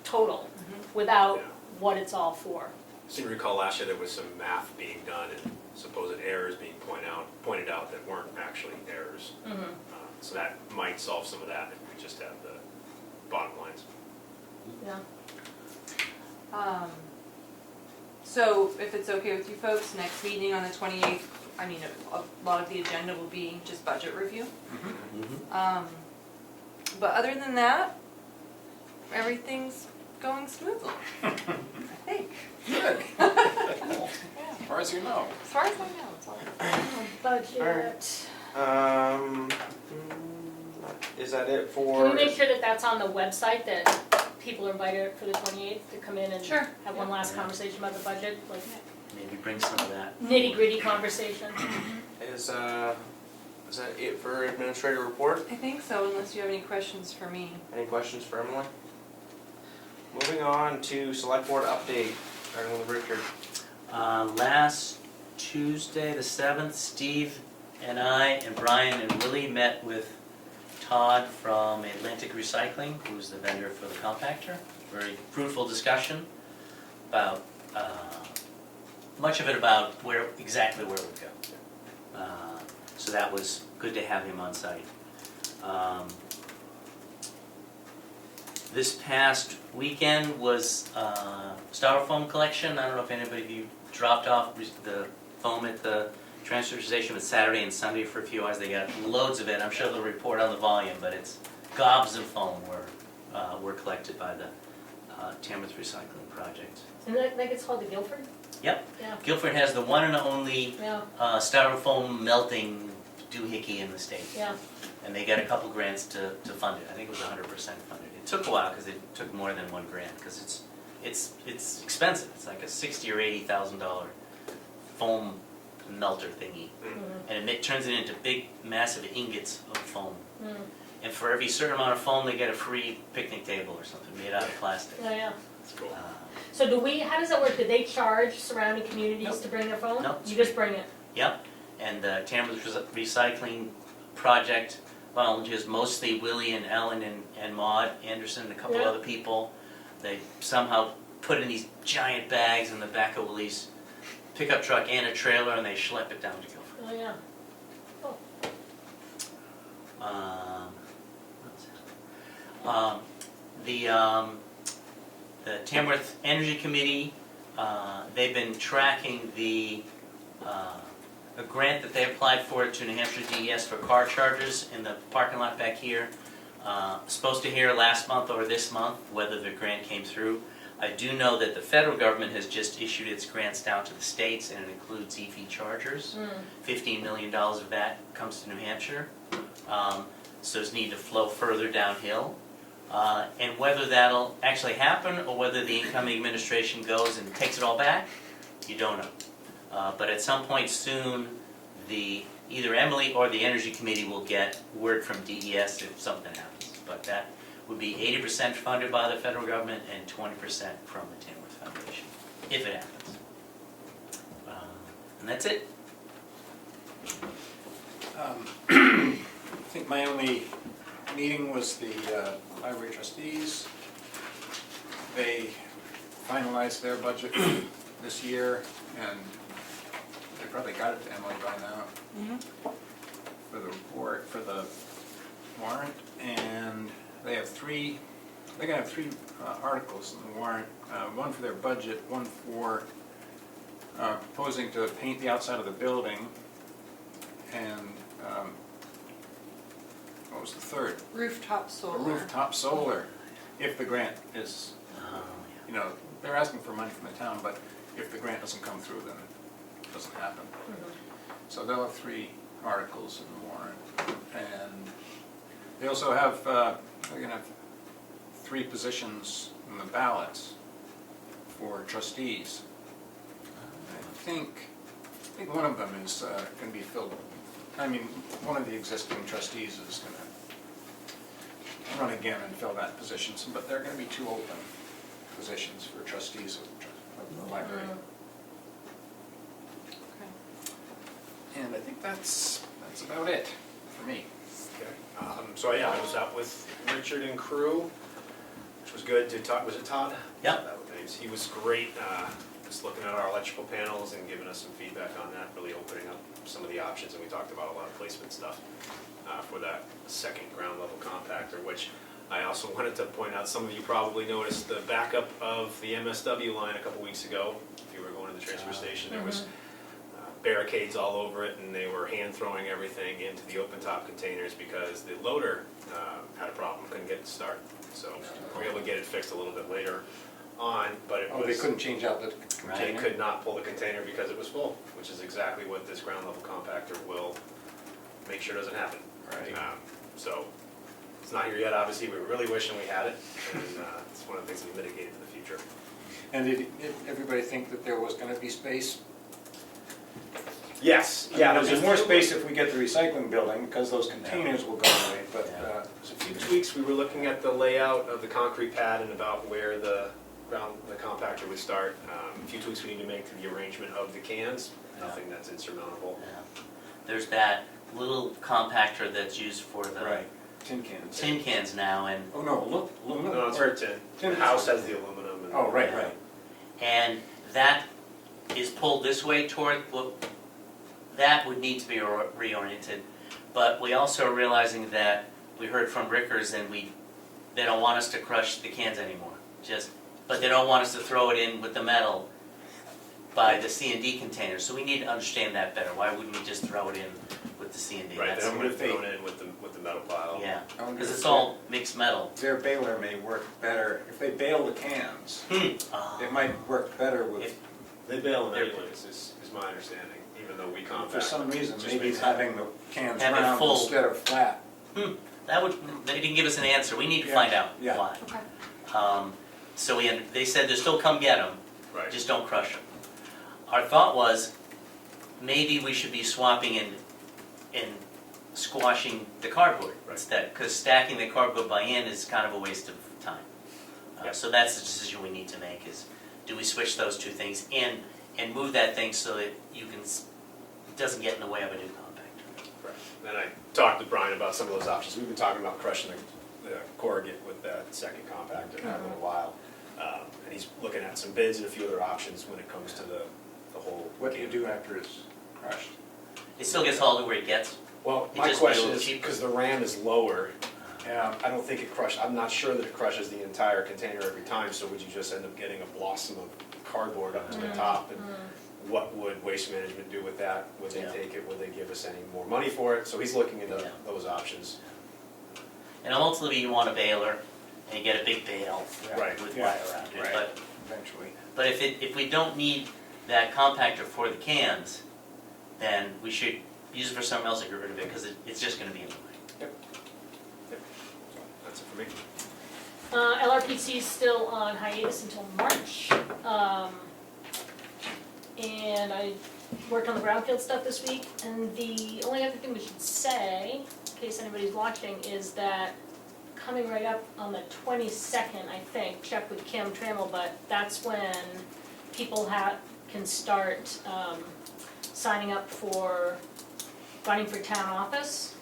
A: total, without what it's all for.
H: I seem to recall last year there was some math being done and supposed errors being pointed out that weren't actually errors. So that might solve some of that if we just have the bottom lines.
A: Yeah.
B: So if it's okay with you folks, next meeting on the 28th, I mean, a lot of the agenda will be just budget review. But other than that, everything's going smoothly, I think.
J: Good. As far as you know.
B: As far as I know, it's all
A: Budget.
E: Is that it for?
A: Can we make sure that that's on the website, that people are invited for the 28th to come in and
B: Sure.
A: have one last conversation about the budget, like
D: Maybe bring some of that.
A: nitty-gritty conversation?
E: Is that it for administrative report?
B: I think so, unless you have any questions for me.
E: Any questions for Emily? Moving on to select board update, starting with Richard.
D: Last Tuesday, the 7th, Steve and I and Brian and Willie met with Todd from Atlantic Recycling, who's the vendor for the compactor. Very fruitful discussion about, much of it about exactly where it would go. So that was good to have him on site. This past weekend was styrofoam collection. I don't know if anybody of you dropped off the foam at the transfer station. It's Saturday and Sunday for a few hours. They got loads of it. I'm sure they'll report on the volume, but it's gobs of foam were collected by the Tamworth Recycling Project.
A: And that gets hauled to Guilford?
D: Yep.
A: Yeah.
D: Guilford has the one and only
A: Yeah,
D: styrofoam melting doohickey in the state.
A: yeah.
D: And they got a couple grants to fund it. I think it was 100% funded. It took a while because it took more than one grant because it's expensive. It's like a $60,000 or $80,000 foam melter thingy, and it turns it into big, massive ingots of foam. And for every certain amount of foam, they get a free picnic table or something made out of plastic.
A: Yeah, yeah.
H: That's cool.
A: So how does that work? Do they charge surrounding communities
D: Nope.
A: to bring their phone?
D: Nope, it's
A: You just bring it?
D: Yep. And the Tamworth Recycling Project volunteers, mostly Willie and Ellen and Maud Anderson and a couple
A: Yeah.
D: other people. They somehow put in these giant bags in the back of Willie's pickup truck and a trailer, and they schlep it down to Guilford.
A: Oh, yeah.
D: The Tamworth Energy Committee, they've been tracking a grant that they applied for to New Hampshire DES for car chargers in the parking lot back here. Supposed to hear last month or this month whether the grant came through. I do know that the federal government has just issued its grants down to the states, and it includes EV chargers. $15 million of that comes to New Hampshire. So it's need to flow further downhill. And whether that'll actually happen or whether the incoming administration goes and takes it all back, you don't know. But at some point soon, either Emily or the Energy Committee will get word from DES if something happens. But that would be 80% funded by the federal government and 20% from the Tamworth Foundation, if it happens. And that's it.
J: I think my only meeting was the library trustees. They finalized their budget this year, and they probably got it to Emily by now for the report, for the warrant, and they're gonna have three articles in the warrant, one for their budget, one for proposing to paint the outside of the building, and what was the third?
B: Rooftop solar.
J: Rooftop solar, if the grant is, they're asking for money from the town, but if the grant doesn't come through, then it doesn't happen. So they'll have three articles in the warrant, and they also have, they're gonna have three positions in the ballots for trustees. I think one of them is gonna be filled, one of the existing trustees is gonna run again and fill that position, but there are gonna be two open positions for trustees of the library. And I think that's about it for me.
H: Okay. So yeah, I was out with Richard and crew, which was good to talk, was it Todd?
D: Yep.
H: He was great, just looking at our electrical panels and giving us some feedback on that, really opening up some of the options, and we talked about a lot of placement stuff for that second ground level compactor, which I also wanted to point out, some of you probably noticed the backup of the MSW line a couple weeks ago. If you were going to the transfer station, there was barricades all over it, and they were hand throwing everything into the open top containers because the loader had a problem, couldn't get it to start. So we were able to get it fixed a little bit later on, but it
J: Oh, they
H: was,
J: couldn't change out the
H: they
J: container?
H: could not pull the container because it was full, which is exactly what this ground level compactor will make sure doesn't happen.
J: Right.
H: So it's not here yet, obviously, we're really wishing we had it, and it's one of the things we mitigated in the future.
J: And did everybody think that there was gonna be space?
H: Yes,
J: Yeah,
H: there's
J: there's more space if we get the recycling building, because those containers will go away, but,
H: There's a few tweaks. We were looking at the layout of the concrete pad and about where the compactor would start. A few tweaks we need to make to the arrangement of the cans, nothing that's insurmountable.
D: Yeah. There's that little compactor that's used for the
J: right, tin cans.
D: tin cans now, and
J: Oh, no, look, aluminum.
H: No, it's for tin.
J: Tin.
H: The house has the aluminum. And
J: Oh, right,
D: Yeah.
J: right.
D: and that is pulled this way toward, well, that would need to be reoriented. But we also are realizing that we heard from Rickers, and they don't want us to crush the cans anymore. But they don't want us to throw it in with the metal by the C&D container. So we need to understand that better. Why wouldn't we just throw it in with the C&D?
H: Right,
D: That's-
H: they don't want it thrown in with the metal pile.
D: Yeah,
J: I wonder
D: because
J: if
D: it's all mixed metal.
J: their baler may work better, if they bale the cans, it might work better with,
D: If-
H: They bail them anyways, is my understanding, even though we compact.
J: for some reason,
H: Just
J: maybe
H: makes-
J: having the cans
D: Have it
J: round
D: full.
J: instead of flat.
D: They didn't give us an answer. We need to
J: Yeah,
D: find out
J: yeah.
D: why.
B: Okay.
D: So they said to still come get them,
H: Right.
D: just don't crush them. Our thought was, maybe we should be swapping and squashing the cardboard
H: Right.
D: instead, because stacking the cardboard by hand is kind of a waste of time.
H: Yeah.
D: So that's the decision we need to make, is do we switch those two things and move that thing so that it doesn't get in the way of a new compactor.
H: Right. Then I talked to Brian about some of those options. We've been talking about crushing the corrugate with that second compactor for a little while. And he's looking at some bids and a few other options when it comes to the whole.
J: What do you do after it's crushed?
D: It still gets hauled to where it gets.
H: Well,
D: It
H: my
D: just be a
H: question
D: little
H: is,
D: cheaper.
H: because the RAM is lower,
J: Yeah,
H: I don't think it crushes, I'm not sure that it crushes the entire container every time, so would you just end up getting a blossom of cardboard up to the top? And what would Waste Management do with that? Would they
D: Yeah.
H: take it? Would they give us any more money for it? So he's looking into
D: Yeah.
H: those options.
D: And ultimately, you want a baler, and you get a big bale
H: Right.
D: with
J: Yeah.
D: wire around it.
J: Right. eventually.
D: But if we don't need that compactor for the cans, then we should use it for something else and get rid of it, because it's just gonna be in the way.
H: So that's it for me.
A: LRPC is still on hiatus until March. And I worked on the brownfield stuff this week, and the only other thing we should say, in case anybody's watching, is that coming right up on the 22nd, I think, check with Kim Trammell, but that's when people can start signing up for running for town office.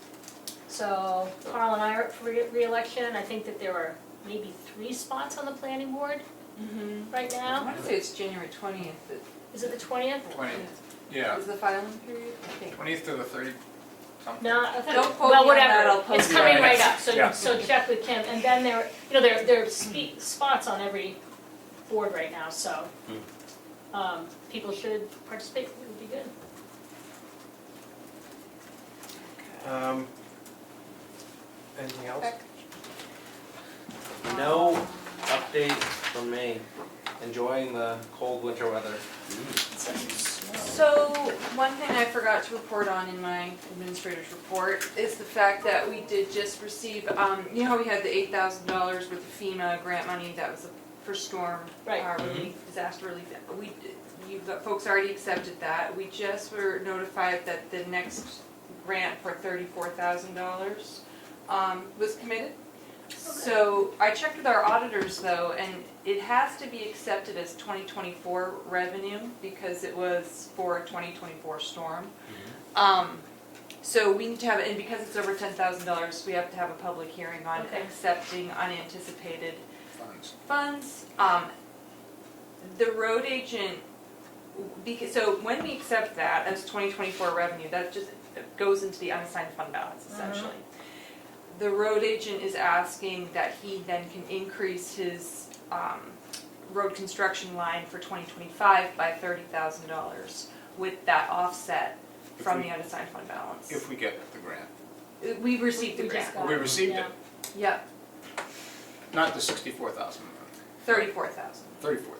A: So Carl and I are up for re-election. I think that there are maybe 3 spots on the planning board right
B: I
A: now.
B: want to say it's January 20th.
A: Is it the 20th?
J: 20th, yeah,
B: Is the filing period? I think.
J: 20th to the 30th, something.
A: No, I thought,
B: Don't quote
A: well,
B: me on that,
A: whatever,
B: I'll post
A: it's
B: it.
A: coming
J: Yeah,
A: right
J: yeah.
A: up, so,
J: Yeah.
A: so check with Kim, and then there are spots on every board right now, so, people should participate, it would be good.
E: Anything else?
B: Beck?
E: No update from me. Enjoying the cold winter weather.
B: So, one thing I forgot to report on in my administrator's report is the fact that we did just receive, you know how we had the $8,000 worth of FEMA grant money that was for storm
A: Right.
B: relief, disaster relief? Folks already accepted that. We just were notified that the next grant for $34,000 was committed. So I checked with our auditors though, and it has to be accepted as 2024 revenue because it was for a 2024 storm. So we need to have, and because it's over $10,000, we have to have a public hearing on
A: Okay.
B: accepting unanticipated
J: Funds.
B: funds. The road agent, because, so when we accept that as 2024 revenue, that just goes into the unassigned fund balance essentially. The road agent is asking that he then can increase his road construction line for 2025 by $30,000 with that offset from the unassigned fund balance.
J: If we get the grant.
B: We received the
A: We
B: grant.
A: just got
J: We received it,
A: Yeah.
B: Yep,
J: not the 64,000,
B: 34,000.
J: 34.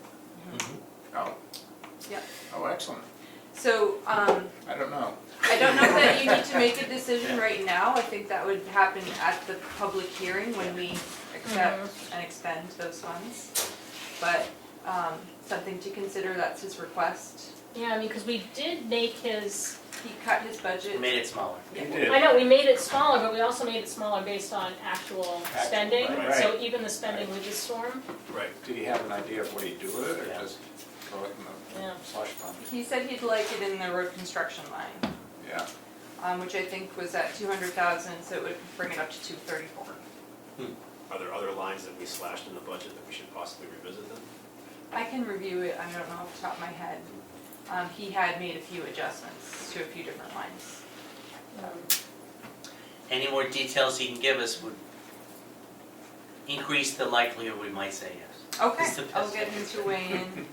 J: Oh.
B: Yep.
J: Oh, excellent.
B: So,
J: I don't know.
B: I don't know that you need to make a decision right now. I think that would happen at the public hearing when we accept and expend those funds. But, something to consider, that's his request.
A: Yeah, I mean, because we did make his,
B: He cut his budget.
D: We made it smaller.
J: You
B: Yeah.
J: did.
A: I know, we made it smaller, but we also made it smaller based on actual spending.
J: right.
A: So even the spending with this storm,
J: Right. Did he have an idea of what he'd do with it, or
D: Yeah.
J: just throw it in
A: Yeah.
J: the slush fund?
B: He said he'd like it in the road construction line,
J: Yeah.
B: which I think was at 200,000, so it would bring it up to 234.
H: Are there other lines that we slashed in the budget that we should possibly revisit then?
B: I can review it, I don't know off the top of my head. He had made a few adjustments to a few different lines.
D: Any more details he can give us would increase the likelihood we might say yes.
B: Okay,
D: It's the best
B: I'll get
D: way.
B: him to weigh in.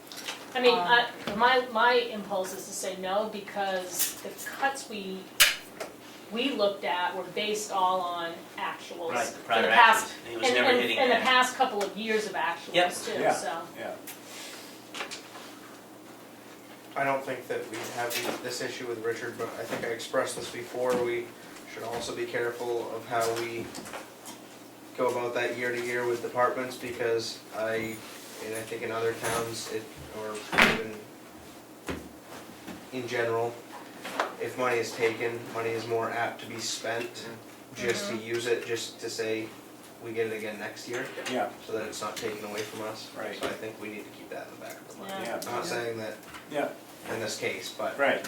A: I mean, my impulse is to say no, because the cuts we looked at were based all on actuals.
D: Right,
A: For the
D: prior
A: past-
D: actions, and he was never hitting that.
A: And the past couple of years of
D: Yep.
A: actuals too,
J: Yeah.
A: so.
J: Yeah.
E: I don't think that we have this issue with Richard, but I think I expressed this before, we should also be careful of how we go about that year to year with departments, because I think in other towns, or even in general, if money is taken, money is more apt to be spent, just to use it, just to say, we get it again next year,
J: Yeah.
E: so that it's not taken away from us.
J: Right.
E: So I think we need to keep that in the back of the mind.
A: Yeah.
J: Yeah.
E: I'm not saying that
J: Yeah.
E: in this case, but
J: Right.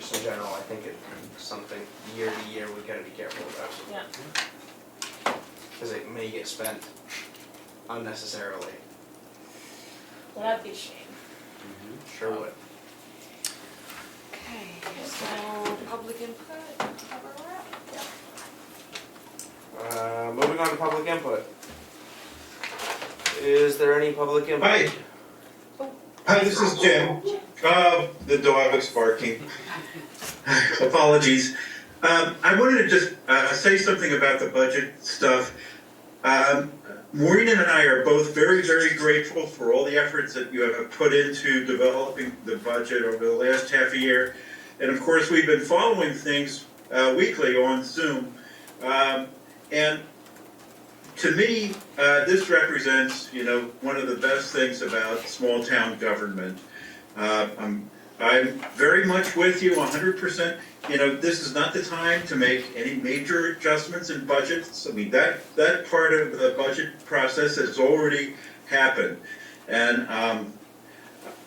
E: just in general, I think it's something year to year we gotta be careful about.
A: Yeah.
E: Cause it may get spent unnecessarily.
A: Well, that'd be a shame.
E: Sure would.
B: Okay, so public input, cover wrap.
E: Moving on to public input. Is there any public input?
N: Hi. Hi, this is Jim. The dog is barking. Apologies. I wanted to just say something about the budget stuff. Maureen and I are both very, very grateful for all the efforts that you have put into developing the budget over the last half a year. And of course, we've been following things weekly on Zoom. And to me, this represents, one of the best things about small town government. I'm very much with you 100%. This is not the time to make any major adjustments in budgets. I mean, that part of the budget process has already happened. And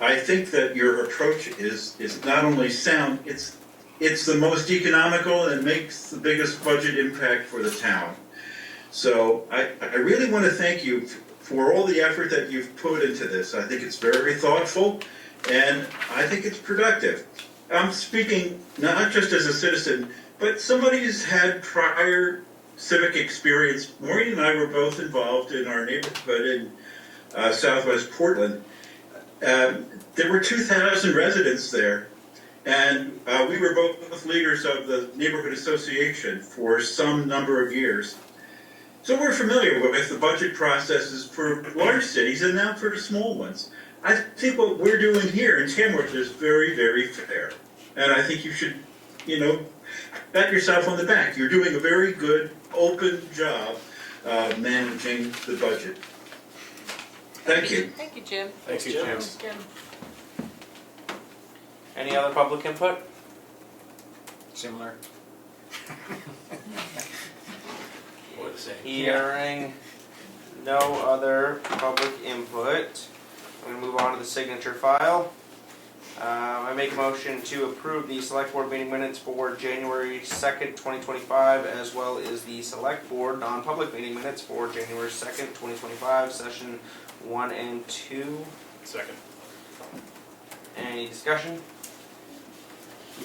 N: I think that your approach is not only sound, it's the most economical and makes the biggest budget impact for the town. So I really want to thank you for all the effort that you've put into this. I think it's very thoughtful, and I think it's productive. I'm speaking not just as a citizen, but somebody who's had prior civic experience. Maureen and I were both involved in our neighborhood in southwest Portland. There were 2,000 residents there, and we were both leaders of the neighborhood association for some number of years. So we're familiar with the budget processes for large cities and now for the small ones. I think what we're doing here in Tamworth is very, very fair. And I think you should, pat yourself on the back. You're doing a very good, open job managing the budget. Thank you.
B: Thank you, Jim.
J: Thank you, Jim.
A: Thanks, Jim.
E: Any other public input?
J: Similar.
F: What to say?
E: Hearing no other public input, I'm gonna move on to the signature file. I make a motion to approve the select board meeting minutes for January 2nd, 2025, as well as the select board non-public meeting minutes for January 2nd, 2025, session 1 and 2.
H: Second.
E: Any discussion?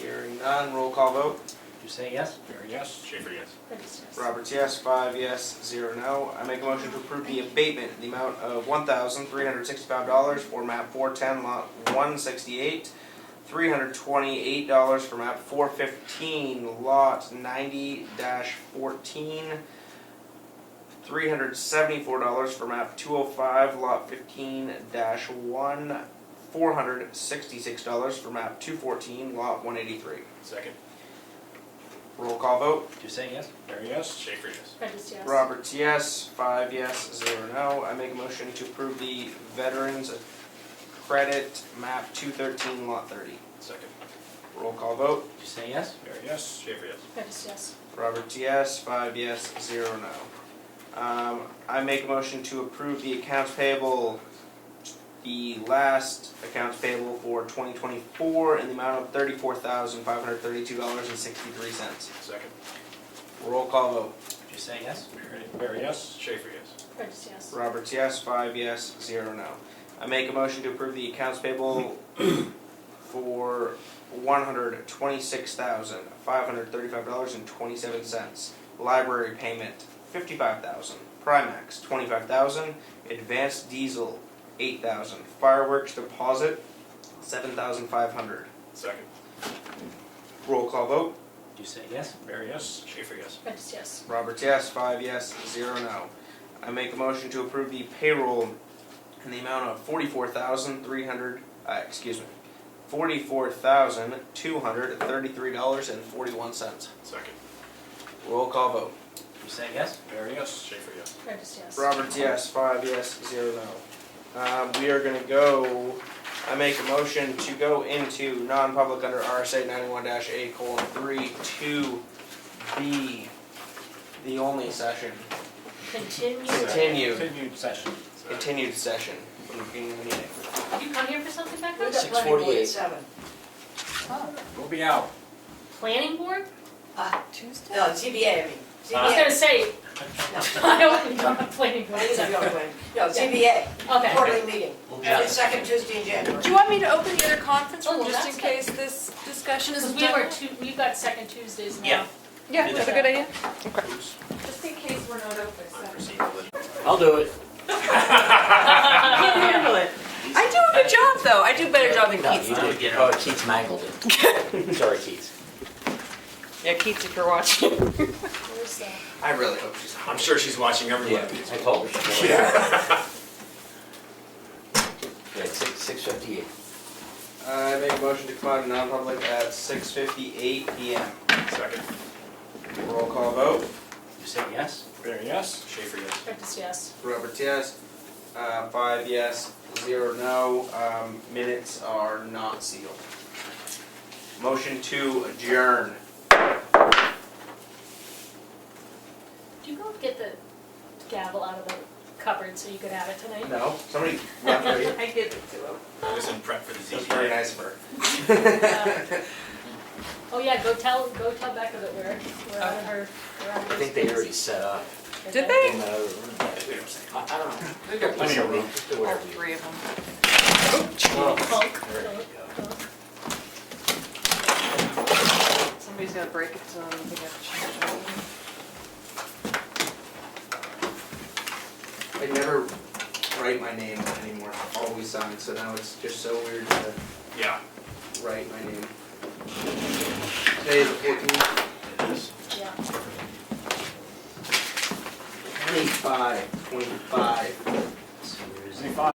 E: Hearing none, roll call vote.
D: Did you say yes?
J: Fair yes.
H: Schaefer, yes.
A: Curtis, yes.
E: Roberts, yes. 5 yes, 0 no. I make a motion to approve the abatement in the amount of $1,365 for map 410, lot 168, $328 for map 415, lot 90-14, $374 for map 205, lot 15-1, $466 for map 214, lot 183.
H: Second.
E: Roll call vote.
D: Did you say yes?
J: Fair yes.
H: Schaefer, yes.
A: Curtis, yes.
E: Roberts, yes. 5 yes, 0 no. I make a motion to approve the Veterans Credit map 213, lot 30.
H: Second.
E: Roll call vote.
D: Did you say yes?
J: Fair yes.
H: Schaefer, yes.
A: Curtis, yes.
E: Roberts, yes. 5 yes, 0 no. I make a motion to approve the accounts payable, the last accounts payable for 2024 in the amount of $34,532.63.
H: Second.
E: Roll call vote.
D: Did you say yes?
J: Fair yes.
H: Schaefer, yes.
A: Curtis, yes.
E: Roberts, yes. 5 yes, 0 no. I make a motion to approve the accounts payable for $126,535.27. Library payment, $55,000. Primax, $25,000. Advanced diesel, $8,000. Fireworks deposit, $7,500.
H: Second.
E: Roll call vote.
D: Did you say yes?
J: Fair yes.
H: Schaefer, yes.
A: Curtis, yes.
E: Roberts, yes. 5 yes, 0 no. I make a motion to approve the payroll in the amount of $44,233.41.
H: Second.
E: Roll call vote.
D: Did you say yes?
J: Fair yes.
H: Schaefer, yes.
A: Curtis, yes.
E: Roberts, yes. 5 yes, 0 no. We are gonna go, I make a motion to go into non-public under RSA 91-A:3 to the only session.
A: Continued.
J: Continued session.
E: Continued session from the beginning of the meeting.
A: Did you come here for something, Becca?
F: 6:48.
J: We'll be out.
A: Planning board?
K: Tuesday?
O: No, ZBA, I mean.
A: I was gonna say, I don't know about planning board
O: No,
A: either.
O: ZBA,
A: Okay.
O: quarterly meeting,
D: We'll be
O: every
D: out.
O: second Tuesday in January.
B: Do you want me to open the other conference
A: Oh,
B: room
A: well,
B: just in
A: that's
B: case this discussion is
A: Because we've got second Tuesdays now.
D: Yeah.
B: Yeah,
D: Do
B: that's a
D: that.
B: good idea. Okay. Just in case we're not open.
F: I'll do it.
B: Handle it. I do a good job though. I do a better job than
F: No,
B: Keith.
F: you
D: did.
F: did. Oh, Keats mangled it. Sorry, Keats.
B: Yeah, Keith, if you're watching.
A: Where's that?
E: I really hope she's
H: I'm sure she's watching every one of these.
F: I told her.
H: Yeah.
F: Yeah, 6:58.
E: I make a motion to come out of non-public at 6:58 p.m.
H: Second.
E: Roll call vote.
D: You say yes?
J: Fair yes.
H: Schaefer, yes.
A: Curtis, yes.
E: Roberts, yes. 5 yes, 0 no. Minutes are not sealed. Motion to adjourn.
A: Did you go get the gavel out of the cupboard so you could have it tonight?
E: No, somebody left for you.
B: I give it to him.
H: I was in prep for the
E: That's very
H: ZBA.
E: nice of her.
A: Oh yeah, go tell Becca that we're out of her.
F: I think they already set up
B: Did they?
F: in the other room. I don't know. They've got plenty of room. Just do
B: All
F: whatever you.
B: 3 of them. Somebody's gotta break it, so I don't think I have to change it.
E: I never write my name anymore. Always sign. So now it's just so weird to
H: Yeah.
E: write my name. Today is the 14th.
H: It is.
A: Yeah.
E: 25.
D: So where is it?